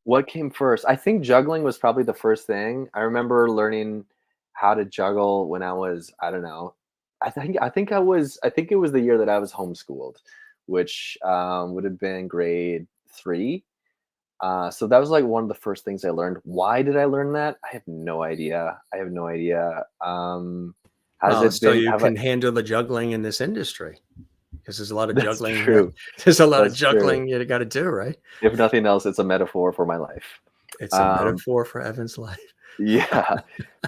what came first? I think juggling was probably the first thing. I remember learning how to juggle when I was, I don't know. I think it was the year that I was homeschooled, which would have been grade 3. So that was like one of the first things I learned. Why did I learn that? I have no idea. I have no idea. Has Well, it so been? you Have I? can handle the juggling in this industry because there's a lot of That's juggling. true. There's a lot of That's true. juggling you got to do, right? If nothing else, it's a metaphor for my life. It's a Um, metaphor for Evan's life. Yeah,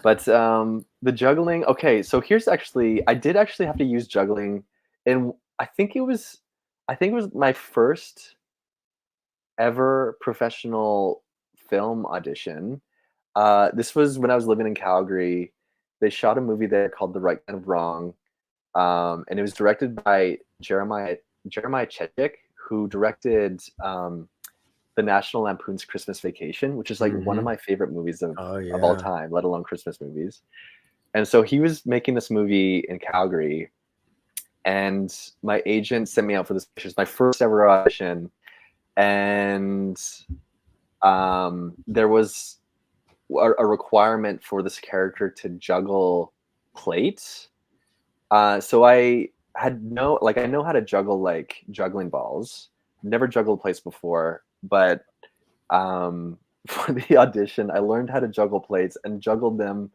but the juggling. Okay, so here's actually, I did actually have to use juggling, and I think it was my first ever professional film audition. This was when I was living in Calgary. They shot a movie there called The Right Kind of Wrong, and it was directed by Jeremiah Chechik, who directed the National Lampoon's Christmas Vacation, which is like one of Mhm. my favorite movies Oh, of all yeah. time, let alone Christmas movies. And so he was making this movie in Calgary, and my agent sent me out for this. It was my first ever audition, and there was a requirement for this character to juggle plates. So I had no, like, I know how to juggle like juggling balls. Never juggled plates before, but for the audition, I learned how to juggle plates and juggled them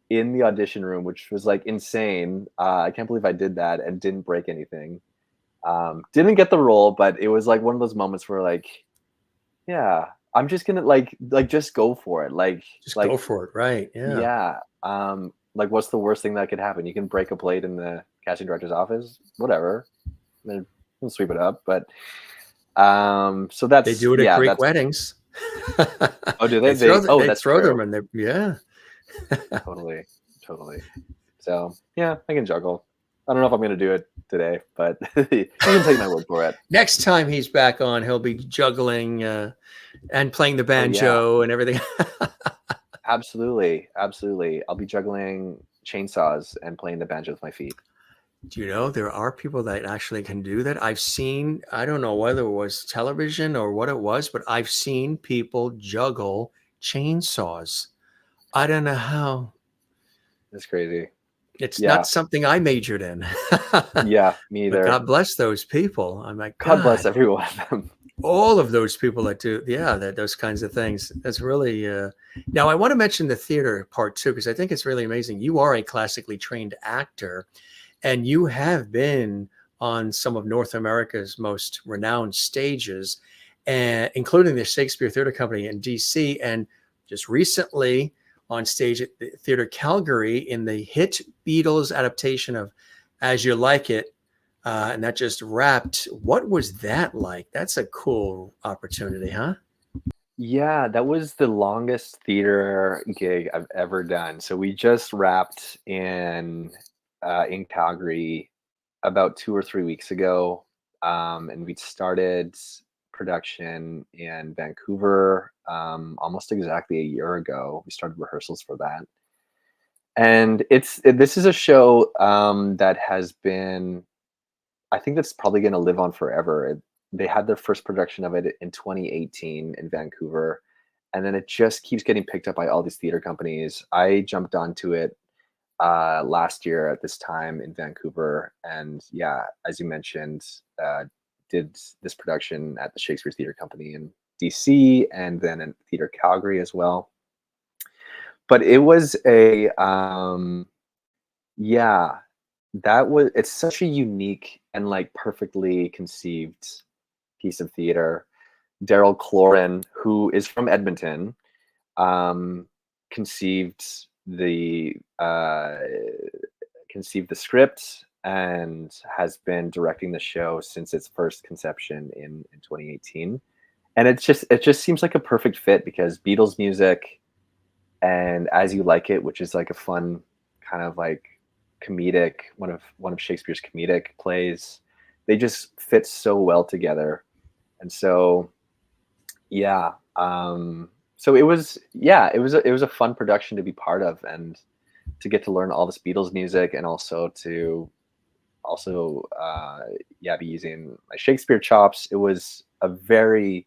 in the audition room, which was like insane. I can't believe I did that and didn't break anything. Didn't get the role, but it was like one of those moments where like, yeah, I'm just gonna like just go for it. Just go Like for it. Right. Yeah. yeah. Like what's the worst thing that could happen? You can break a plate in the casting director's office, whatever. Then we'll sweep it up. But so They that's, do it at yeah, Greek that's, weddings. oh, do They they? throw Oh, they that's throw them true. and they yeah. Totally. Totally. So yeah, I can juggle. I don't know if I'm gonna do it today, but you can take my word for it. Next time he's back on, he'll be juggling and playing the Oh yeah, banjo and everything. absolutely, absolutely. I'll be juggling chainsaws and playing the banjo with my feet. Do you know there are people that actually can do that? I've seen, I don't know whether it was television or what it was, but I've seen people juggle chainsaws. I don't know how. That's crazy. It's not Yeah, something I majored in. yeah, me But either. God bless those people. I'm like, God bless God, every one of them. all of those people that do, yeah, those kinds of things. That's really, now I want to mention the theater part too, because I think it's really amazing. You are a classically trained actor. And you have been on some of North America's most renowned stages, including the Shakespeare Theatre Company in DC, and just recently on stage at the Theatre Calgary in the hit Beatles adaptation of As You Like It. And that just wrapped. What was that like? That's a cool opportunity, huh? Yeah, that was the longest theater gig I've ever done. So we just wrapped in Calgary about 2 or 3 weeks ago, and we started production in Vancouver almost exactly a year ago. We started rehearsals for that, and this is a show that has been, I think that's probably going to live on forever. They had their first production of it in 2018 in Vancouver, and then it just keeps getting picked up by all these theater companies. I jumped onto it last year at this time in Vancouver. And yeah, as you mentioned, did this production at the Shakespeare Theatre Company in DC and then in Theatre Calgary as well. But it was yeah, it's such a unique and like perfectly conceived piece of theater. Daryl Cloran, who is from Edmonton, conceived the script and has been directing the show since its first conception in 2018. And it just seems like a perfect fit because Beatles music and As You Like It, which is like a fun kind of like comedic, one of Shakespeare's comedic plays, they just fit so well together. And so yeah, so it was a fun production to be part of and to get to learn all this Beatles music and also to be using my Shakespeare chops. It's a very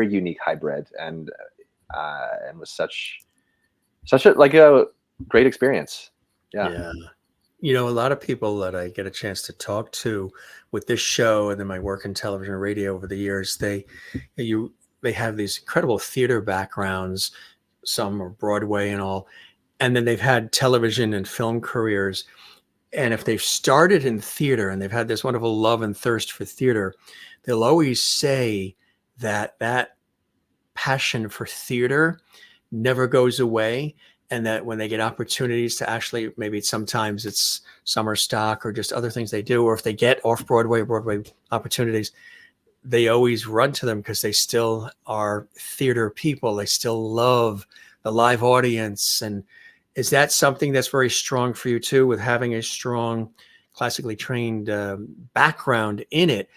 unique hybrid and was such a like a great experience. Yeah. You know, a lot of people that I get a chance to talk to with this show and then my work in television and radio over the years, they have these incredible theater backgrounds, some are Broadway and all, and then they've had television and film careers. And if they've started in theater and they've had this wonderful love and thirst for theater, they'll always say that passion for theater never goes away. And that when they get opportunities to actually, maybe sometimes it's summer stock or just other things they do, or if they get off Broadway or Broadway opportunities, they always run to them because they still are theater people. They still love the live audience. And is that something that's very strong for you too, with having a strong classically trained background in it?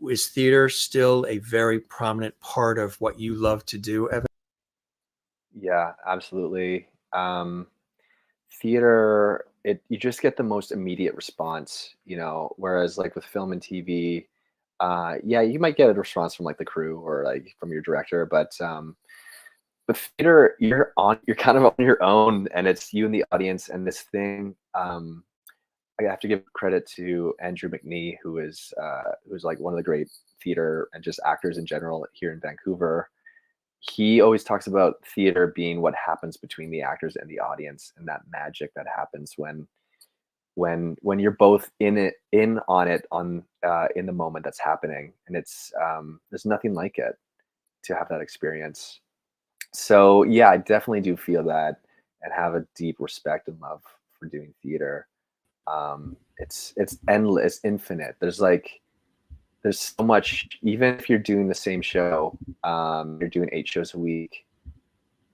Is theater still a very prominent part of what you love to do, Evan? Yeah, absolutely. Theater, you just get the most immediate response, whereas like with film and TV, yeah, you might get a response from like the crew or like from your director, but with theater, you're kind of on your own and it's you and the audience. And this thing, I have to give credit to Andrew McNee, who's like one of the great theater and just actors in general here in Vancouver. He always talks about theater being what happens between the actors and the audience, and that magic that happens when you're both in the moment that's happening. And it's there's nothing like it to have that experience. So yeah, I definitely do feel that and have a deep respect and love for doing theater. It's endless, infinite. There's so much. Even if you're doing the same show, you're doing 8 shows a week,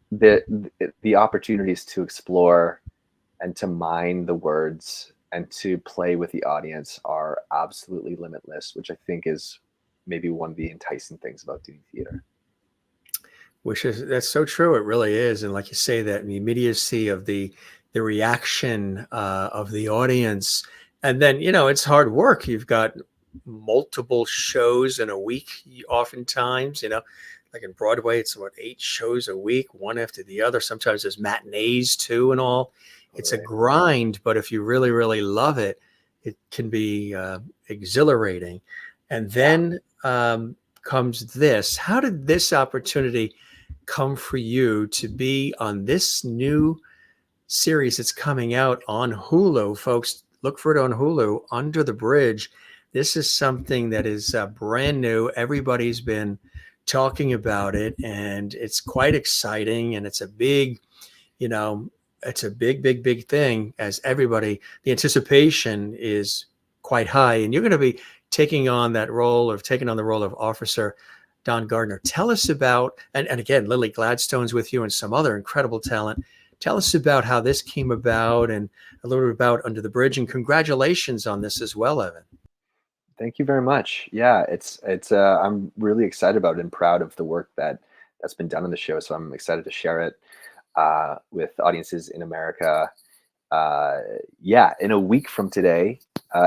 the opportunities to explore and to mine the words and to play with the audience are absolutely limitless, which I think is maybe one of the enticing things about doing theater. That's so true. It really is. And like you say, that the immediacy of the reaction of the audience. And then, it's hard work. You've got multiple shows in a week, oftentimes, like in Broadway, it's about 8 shows a week, one after the other. Sometimes there's matinees too and all. It's a grind, but if you really, really love it, it can be exhilarating. And then comes this. How did this opportunity come for you to be on this new series that's coming out on Hulu? Folks, look for it on Hulu, Under the Bridge. This is something that is brand new. Everybody's been talking about it, and it's quite exciting. And it's a big, it's a big, big, big thing. As the anticipation is quite high. And you're going to be taking on the role of Officer Don Gardner. Tell us about, and again, Lily Gladstone's with you and some other incredible talent. Tell us about how this came about and a little bit about Under the Bridge. And congratulations on this as well, Evan. Thank you very much. Yeah, it's I'm really excited about it and proud of the work that's been done on the show. So I'm excited to share it with audiences in America. In a week from today,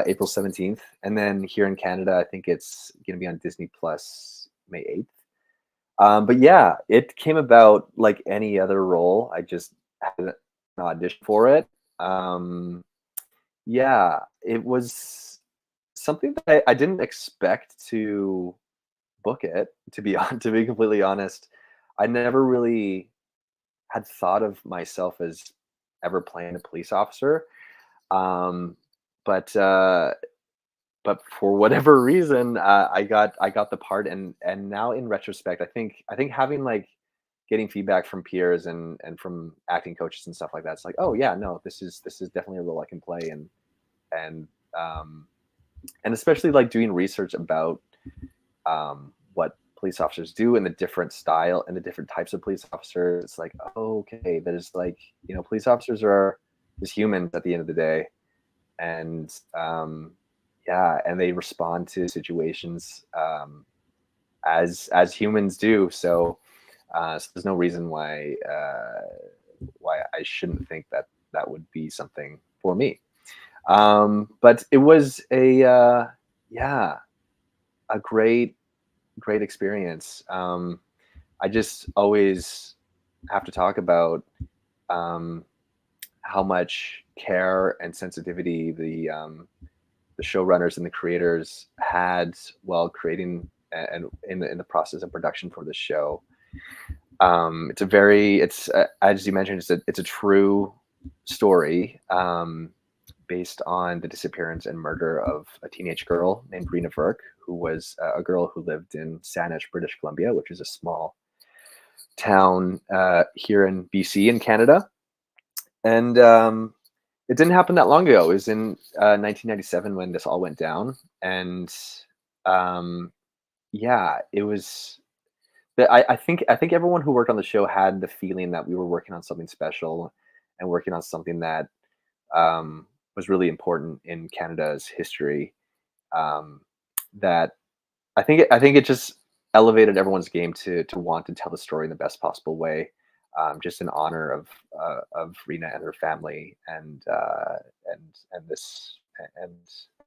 April 17th, and then here in Canada, I think it's going to be on Disney Plus May 8th. But yeah, it came about like any other role. I just had an audition for it, Yeah, it was something that I didn't expect to book it, to be to be completely honest. I never really had thought of myself as ever playing a police officer. Um, but but for whatever reason, I got the part, and now in retrospect, I think having like getting feedback from peers and from acting coaches and stuff like that, it's like, oh yeah, no, this is definitely a role I can play, and um, and especially like doing research about what police officers do and the different style and the different types of police officers. It's like, oh, okay, there's like, police officers are just humans at the end of the day, and yeah, and they respond to situations as humans do. So there's no reason why I shouldn't think that that would be something for me. But it was yeah, a great experience. I just always have to talk about um, how much care and sensitivity the showrunners and the creators had while creating and in the process of production for the show. It's as you mentioned, it's a true story, based on the disappearance and murder of a teenage girl named Reena Virk, who was a girl who lived in Saanich, British Columbia, which is a small town here in BC in Canada. And it didn't happen that long ago. It was in 1997 when this all went down, and um, yeah, it was. I think everyone who worked on the show had the feeling that we were working on something special and working on something that was really important in Canada's history. Um, that I think it just elevated everyone's game to want to tell the story in the best possible way, just in honor of Rena and her family, and and this and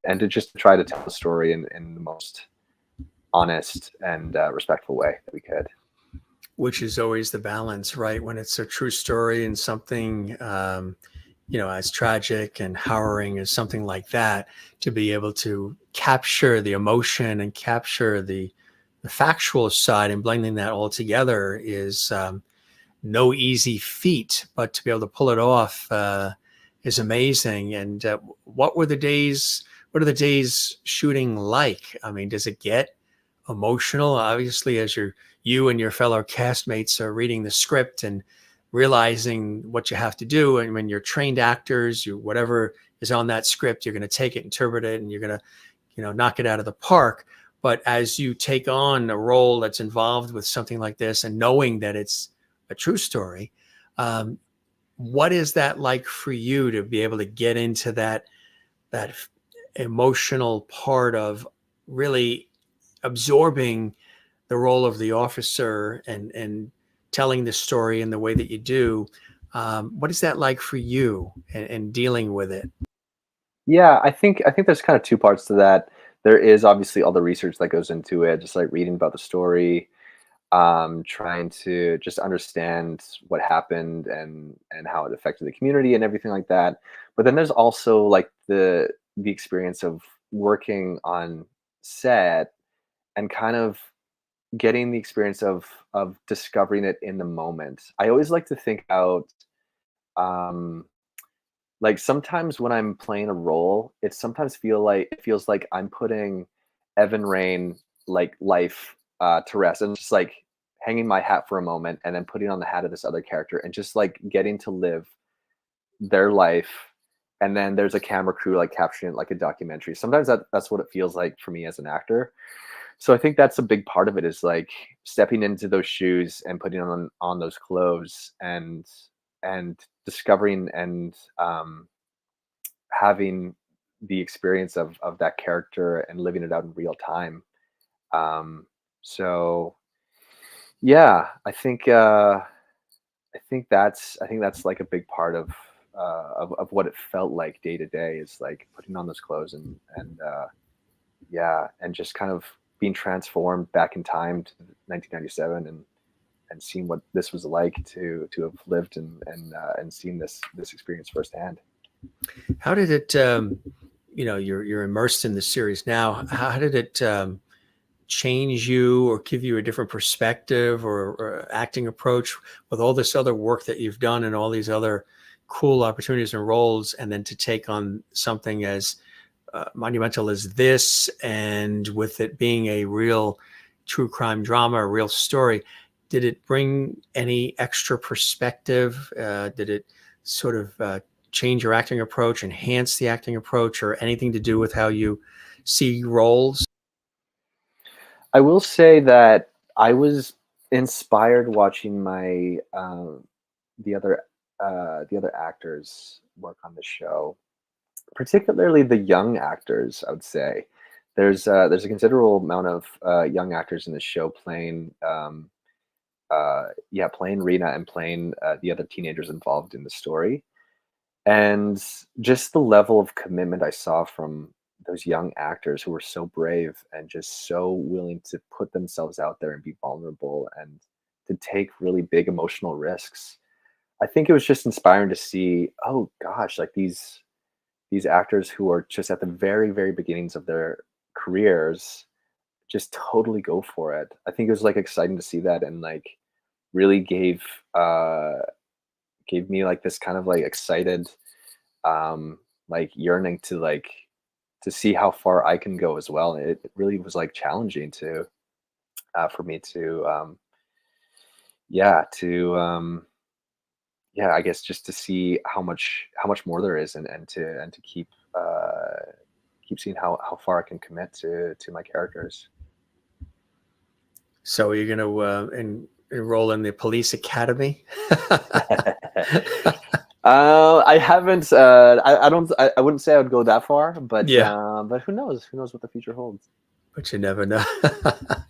and to just try to tell the story in the most honest and respectful way that we could. Which is always the balance, right? When it's a true story and something, as tragic and harrowing as something like that, to be able to capture the emotion and capture the factual side and blending that all together is no easy feat, but to be able to pull it off is amazing. And what are the days shooting like? I mean, does it get emotional? Obviously, as you and your fellow castmates are reading the script and realizing what you have to do. And when you're trained actors, whatever is on that script, you're going to take it, interpret it, and you're going to, knock it out of the park. But as you take on a role that's involved with something like this and knowing that it's a true story, um, what is that like for you to be able to get into that emotional part of really absorbing the role of the officer and telling the story in the way that you do? What is that like for you and dealing with it? Yeah, I think there's kind of two parts to that. There is obviously all the research that goes into it, just like reading about the story, trying to just understand what happened and how it affected the community and everything like that. But then there's also like the experience of working on set and kind of getting the experience of discovering it in the moment. I always like to think out, um like sometimes when I'm playing a role, it feels like I'm putting Evan Rein like life to rest, and just like hanging my hat for a moment and then putting on the hat of this other character and just like getting to live their life. And then there's a camera crew like capturing it like a documentary. Sometimes that's what it feels like for me as an actor. So I think that's a big part of it, is like stepping into those shoes and putting on those clothes, and discovering and having the experience of that character and living it out in real time. So yeah, I think that's like a big part of what it felt like day to day, is like putting on those clothes, and yeah, and just kind of being transformed back in time to 1997, and seeing what this was like to have lived and seen this experience firsthand. How did it, you're immersed in the series now. How did it change you or give you a different perspective or acting approach with all this other work that you've done and all these other cool opportunities and roles, and then to take on something as monumental as this, and with it being a real true crime drama, a real story? Did it bring any extra perspective? Did it sort of change your acting approach, enhance the acting approach, or anything to do with how you see roles? I will say that I was inspired watching the other the other actors work on the show, particularly the young actors. I would say there's a considerable amount of young actors in the show playing playing Reena and playing the other teenagers involved in the story. And just the level of commitment I saw from those young actors who were so brave and just so willing to put themselves out there and be vulnerable and to take really big emotional risks. I think it was just inspiring to see, oh gosh, like these actors who are just at the very, very beginnings of their careers just totally go for it. I think it was like exciting to see that, and like really uh gave me like this kind of like excited like yearning to see how far I can go as well. It really was like challenging to for me to yeah to I guess just to see how much more there is, and to keep seeing how far I can commit to my characters. So you're going to enroll in the police academy? I haven't. I don't. I wouldn't say I would go that far, Yeah, but who knows? Who knows what the future holds? but you never know.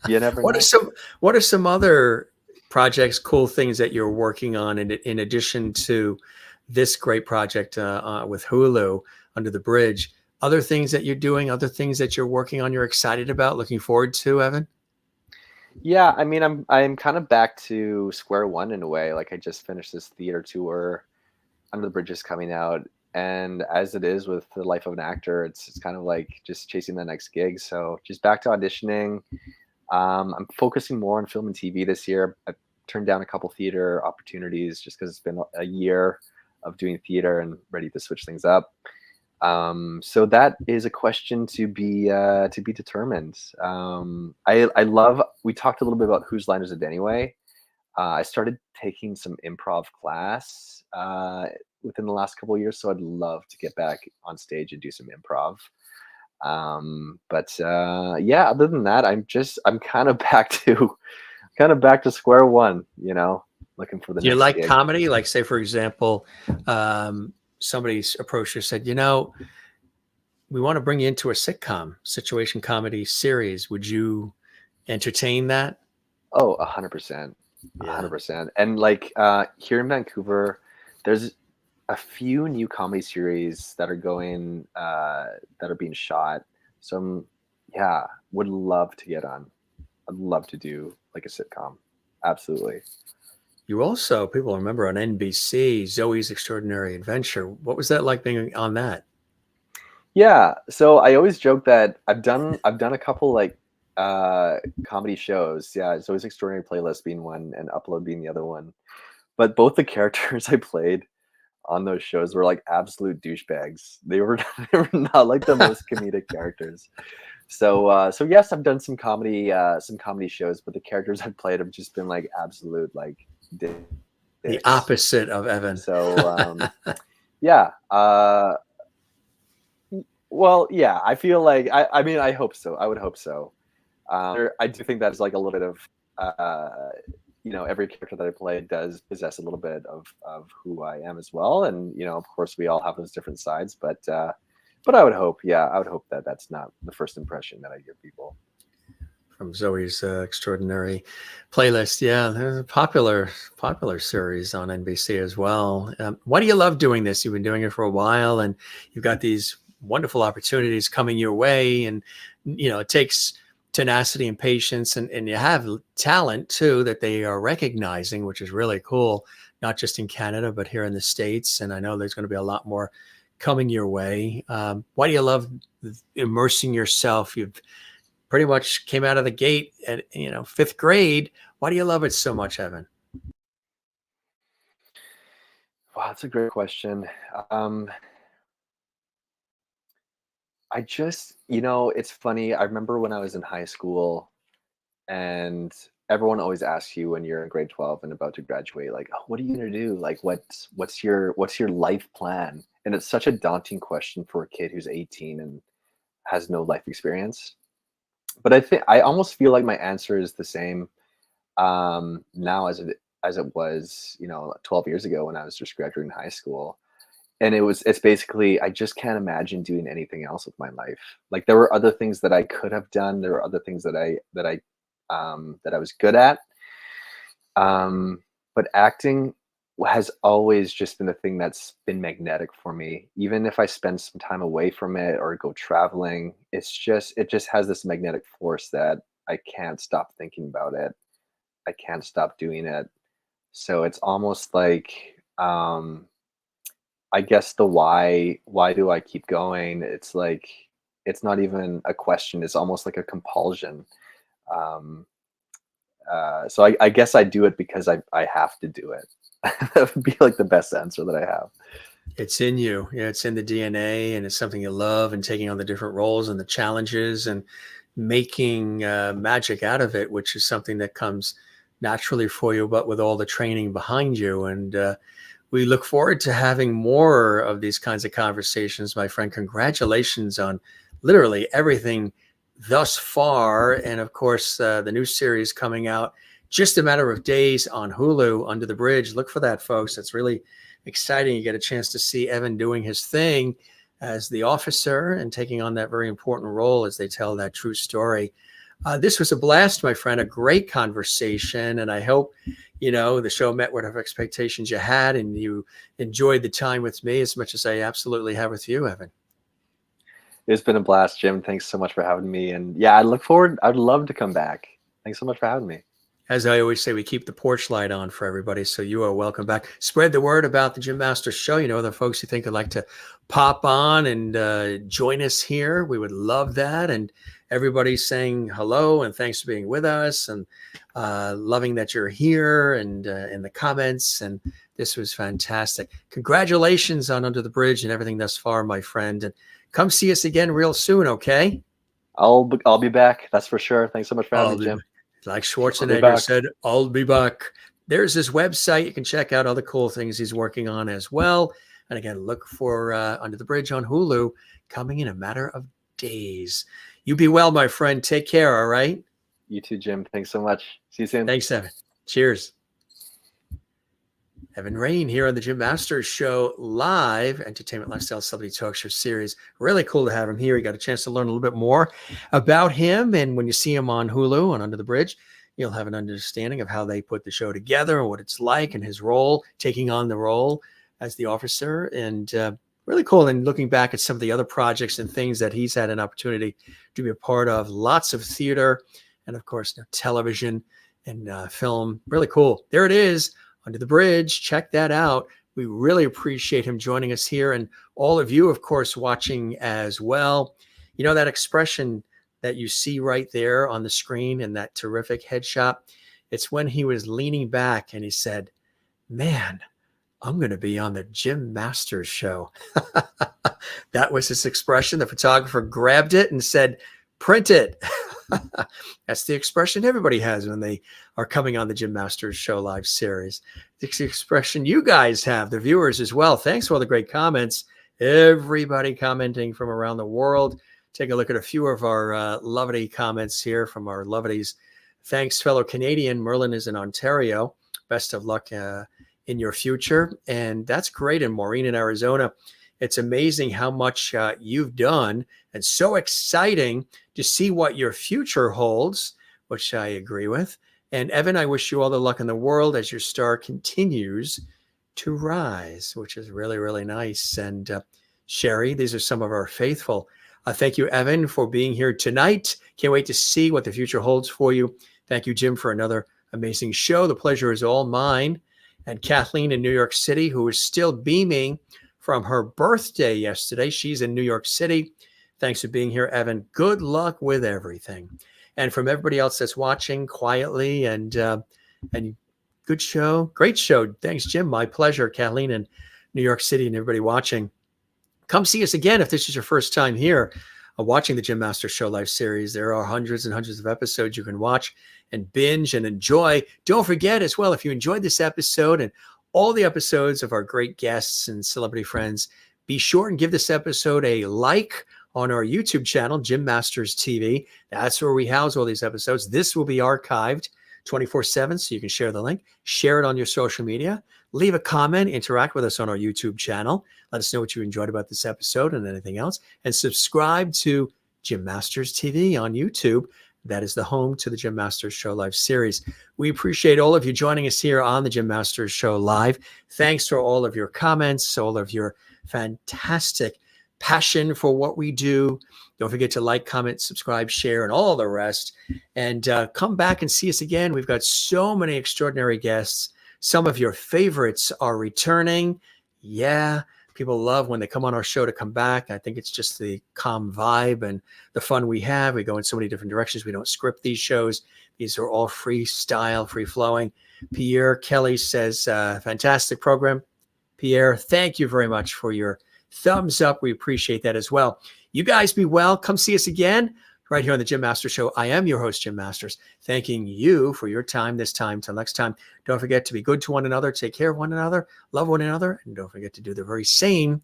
You never What are know. some other projects, cool things that you're working on in addition to this great project with Hulu, Under the Bridge? Other things that you're doing, other things that you're working on, you're excited about, looking forward to, Evan? Yeah, I mean, I'm kind of back to square one in a way. Like I just finished this theater tour. Under the Bridge is coming out, and as it is with the life of an actor, it's kind of like just chasing the next gig. So just back to auditioning. I'm focusing more on film and TV this year. I turned down a couple theater opportunities just because it's been a year of doing theater and ready to switch things up. So that is a question to be determined. I love. We talked a little bit about Whose Line Is It Anyway. I started taking some improv class within the last couple of years, so I'd love to get back on stage and do some improv. Yeah, other than that, I'm kind of back to square one. You know, looking for the Do you next like gig. comedy? Like, say, for example, somebody approached you, said, we want to bring you into a sitcom, situation comedy series. Would you entertain that? Oh, 100%. Yeah. 100%. And like here in Vancouver, there's a few new comedy series that are going that are being shot. So yeah, would love to get on. I'd love to do like a sitcom. Absolutely. You also, people remember on NBC, Zoe's Extraordinary Adventure. What was that like being on that? Yeah, so I always joke that I've done a couple like comedy shows. Yeah, Zoe's Extraordinary Playlist being one and Upload being the other one. But both the characters I played on those shows were like absolute douchebags. They were they were not like the most comedic characters. So yes, I've done some comedy shows, but the characters I've played have just been like absolute like The dicks. opposite of Evan. So yeah. Well, yeah, I feel like I mean I hope so. I would hope so. I do think that's like a little bit of uh, every character that I play does possess a little bit of who I am as well, and of course we all have those different sides. But I would hope, yeah, I would hope that that's not the first impression that I give people. From Zoe's Extraordinary Playlist. Yeah, there's a popular series on NBC as well. Why do you love doing this? You've been doing it for a while, and you've got these wonderful opportunities coming your way, and it takes tenacity and patience, and you have talent too that they are recognizing, which is really cool, not just in Canada but here in the States. And I know there's going to be a lot more coming your way. Why do you love immersing yourself? You've pretty much came out of the gate at, fifth grade. Why do you love it so much, Evan? Wow, that's a great question. I just, it's funny. I remember when I was in high school, and everyone always asks you when you're in grade 12 and about to graduate, like, oh, what are you gonna do? Like, what's your life plan? And it's such a daunting question for a kid who's 18 and has no life experience. But I almost feel like my answer is the same now as it was, 12 years ago when I was just graduating high school. And it's basically, I just can't imagine doing anything else with my life. Like, there were other things that I could have done. There were other things that I was good at. But acting has always just been the thing that's been magnetic for me. Even if I spend some time away from it or go traveling, it just has this magnetic force that I can't stop thinking about it. I can't stop doing it. So it's almost like, I guess the why do I keep going? It's like, it's not even a question. It's almost like a compulsion. Um, so I guess I do it because I have to do it. That would be like the best answer that I have. It's in you. Yeah, it's in the DNA, and it's something you love, and taking on the different roles and the challenges and making magic out of it, which is something that comes naturally for you, but with all the training behind you. And we look forward to having more of these kinds of conversations, my friend. Congratulations on literally everything thus far. And of course, the new series coming out just a matter of days on Hulu, Under the Bridge. Look for that, folks. It's really exciting. You get a chance to see Evan doing his thing as the officer and taking on that very important role as they tell that true story. This was a blast, my friend, a great conversation. And I hope, the show met whatever expectations you had and you enjoyed the time with me as much as I absolutely have with you, Evan. It's been a blast, Jim. Thanks so much for having me. And yeah, I'd love to come back. Thanks so much for having me. As I always say, we keep the porch light on for everybody, so you are welcome back. Spread the word about the Jim Masters Show. Other folks you think would like to pop on and join us here. We would love that. And everybody's saying hello and thanks for being with us, and loving that you're here and in the comments. And this was fantastic. Congratulations on Under the Bridge and everything thus far, my friend. And come see us again real soon, okay? I'll be back. That's for sure. Thanks so much for having me, Jim. Like Schwarzenegger said, I'll be back. There's his website. You can check out all the cool things he's working on as well. And again, look for Under the Bridge on Hulu coming in a matter of days. You be well, my friend. Take care, all right? You too, Jim. Thanks so much. See you soon. Thanks, Evan. Cheers. Evan Rein here on the Jim Masters Show live entertainment lifestyle celebrity talk show series. Really cool to have him here. You got a chance to learn a little bit more about him. And when you see him on Hulu and Under the Bridge, you'll have an understanding of how they put the show together and what it's like and his role, taking on the role as the officer. And really cool. And looking back at some of the other projects and things that he's had an opportunity to be a part of, lots of theater and of course television and film. Really cool. There it is. Under the Bridge. Check that out. We really appreciate him joining us here, and all of you, of course, watching as well. That expression that you see right there on the screen in that terrific headshot, it's when he was leaning back and he said, man, I'm going to be on the Jim Masters Show. That was his expression. The photographer grabbed it and said, print it. That's the expression everybody has when they are coming on the Jim Masters Show live series. It's the expression you guys have, the viewers as well. Thanks for all the great comments. Everybody commenting from around the world. Take a look at a few of our lovely comments here from our lovelies. Thanks, fellow Canadian. Merlin is in Ontario. Best of luck in your future. And that's great. And Maureen in Arizona. It's amazing how much you've done, and so exciting to see what your future holds, which I agree with. And Evan, I wish you all the luck in the world as your star continues to rise, which is really, really nice. And Sherry, these are some of our faithful. Thank you, Evan, for being here tonight. Can't wait to see what the future holds for you. Thank you, Jim, for another amazing show. The pleasure is all mine. And Kathleen in New York City, who is still beaming from her birthday yesterday. She's in New York City. Thanks for being here, Evan. Good luck with everything. And from everybody else that's watching quietly and good show. Great show. Thanks, Jim. My pleasure. Kathleen in New York City and everybody watching. Come see us again if this is your first time here watching the Jim Masters Show Live series. There are hundreds and hundreds of episodes you can watch and binge and enjoy. Don't forget as well, if you enjoyed this episode and all the episodes of our great guests and celebrity friends, be sure and give this episode a like on our YouTube channel, Jim Masters TV. That's where we house all these episodes. This will be archived 24/7, so you can share the link, share it on your social media, leave a comment, interact with us on our YouTube channel. Let us know what you enjoyed about this episode and anything else, and subscribe to Jim Masters TV on YouTube. That is the home to the Jim Masters Show Live series. We appreciate all of you joining us here on the Jim Masters Show Live. Thanks for all of your comments, all of your fantastic passion for what we do. Don't forget to like, comment, subscribe, share, and all the rest. And come back and see us again. We've got so many extraordinary guests. Some of your favorites are returning. Yeah, people love when they come on our show to come back. I think it's just the calm vibe and the fun we have. We go in so many different directions. We don't script these shows. These are all freestyle, free-flowing. Pierre Kelly says, fantastic program. Pierre, thank you very much for your thumbs up. We appreciate that as well. You guys be well. Come see us again right here on the Jim Masters Show. I am your host, Jim Masters, thanking you for your time this time. Till next time, don't forget to be good to one another, take care of one another, love one another, and don't forget to do the very same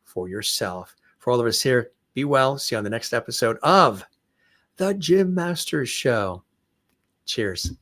for yourself. For all of us here, be well. See you on the next episode of the Jim Masters Show. Cheers.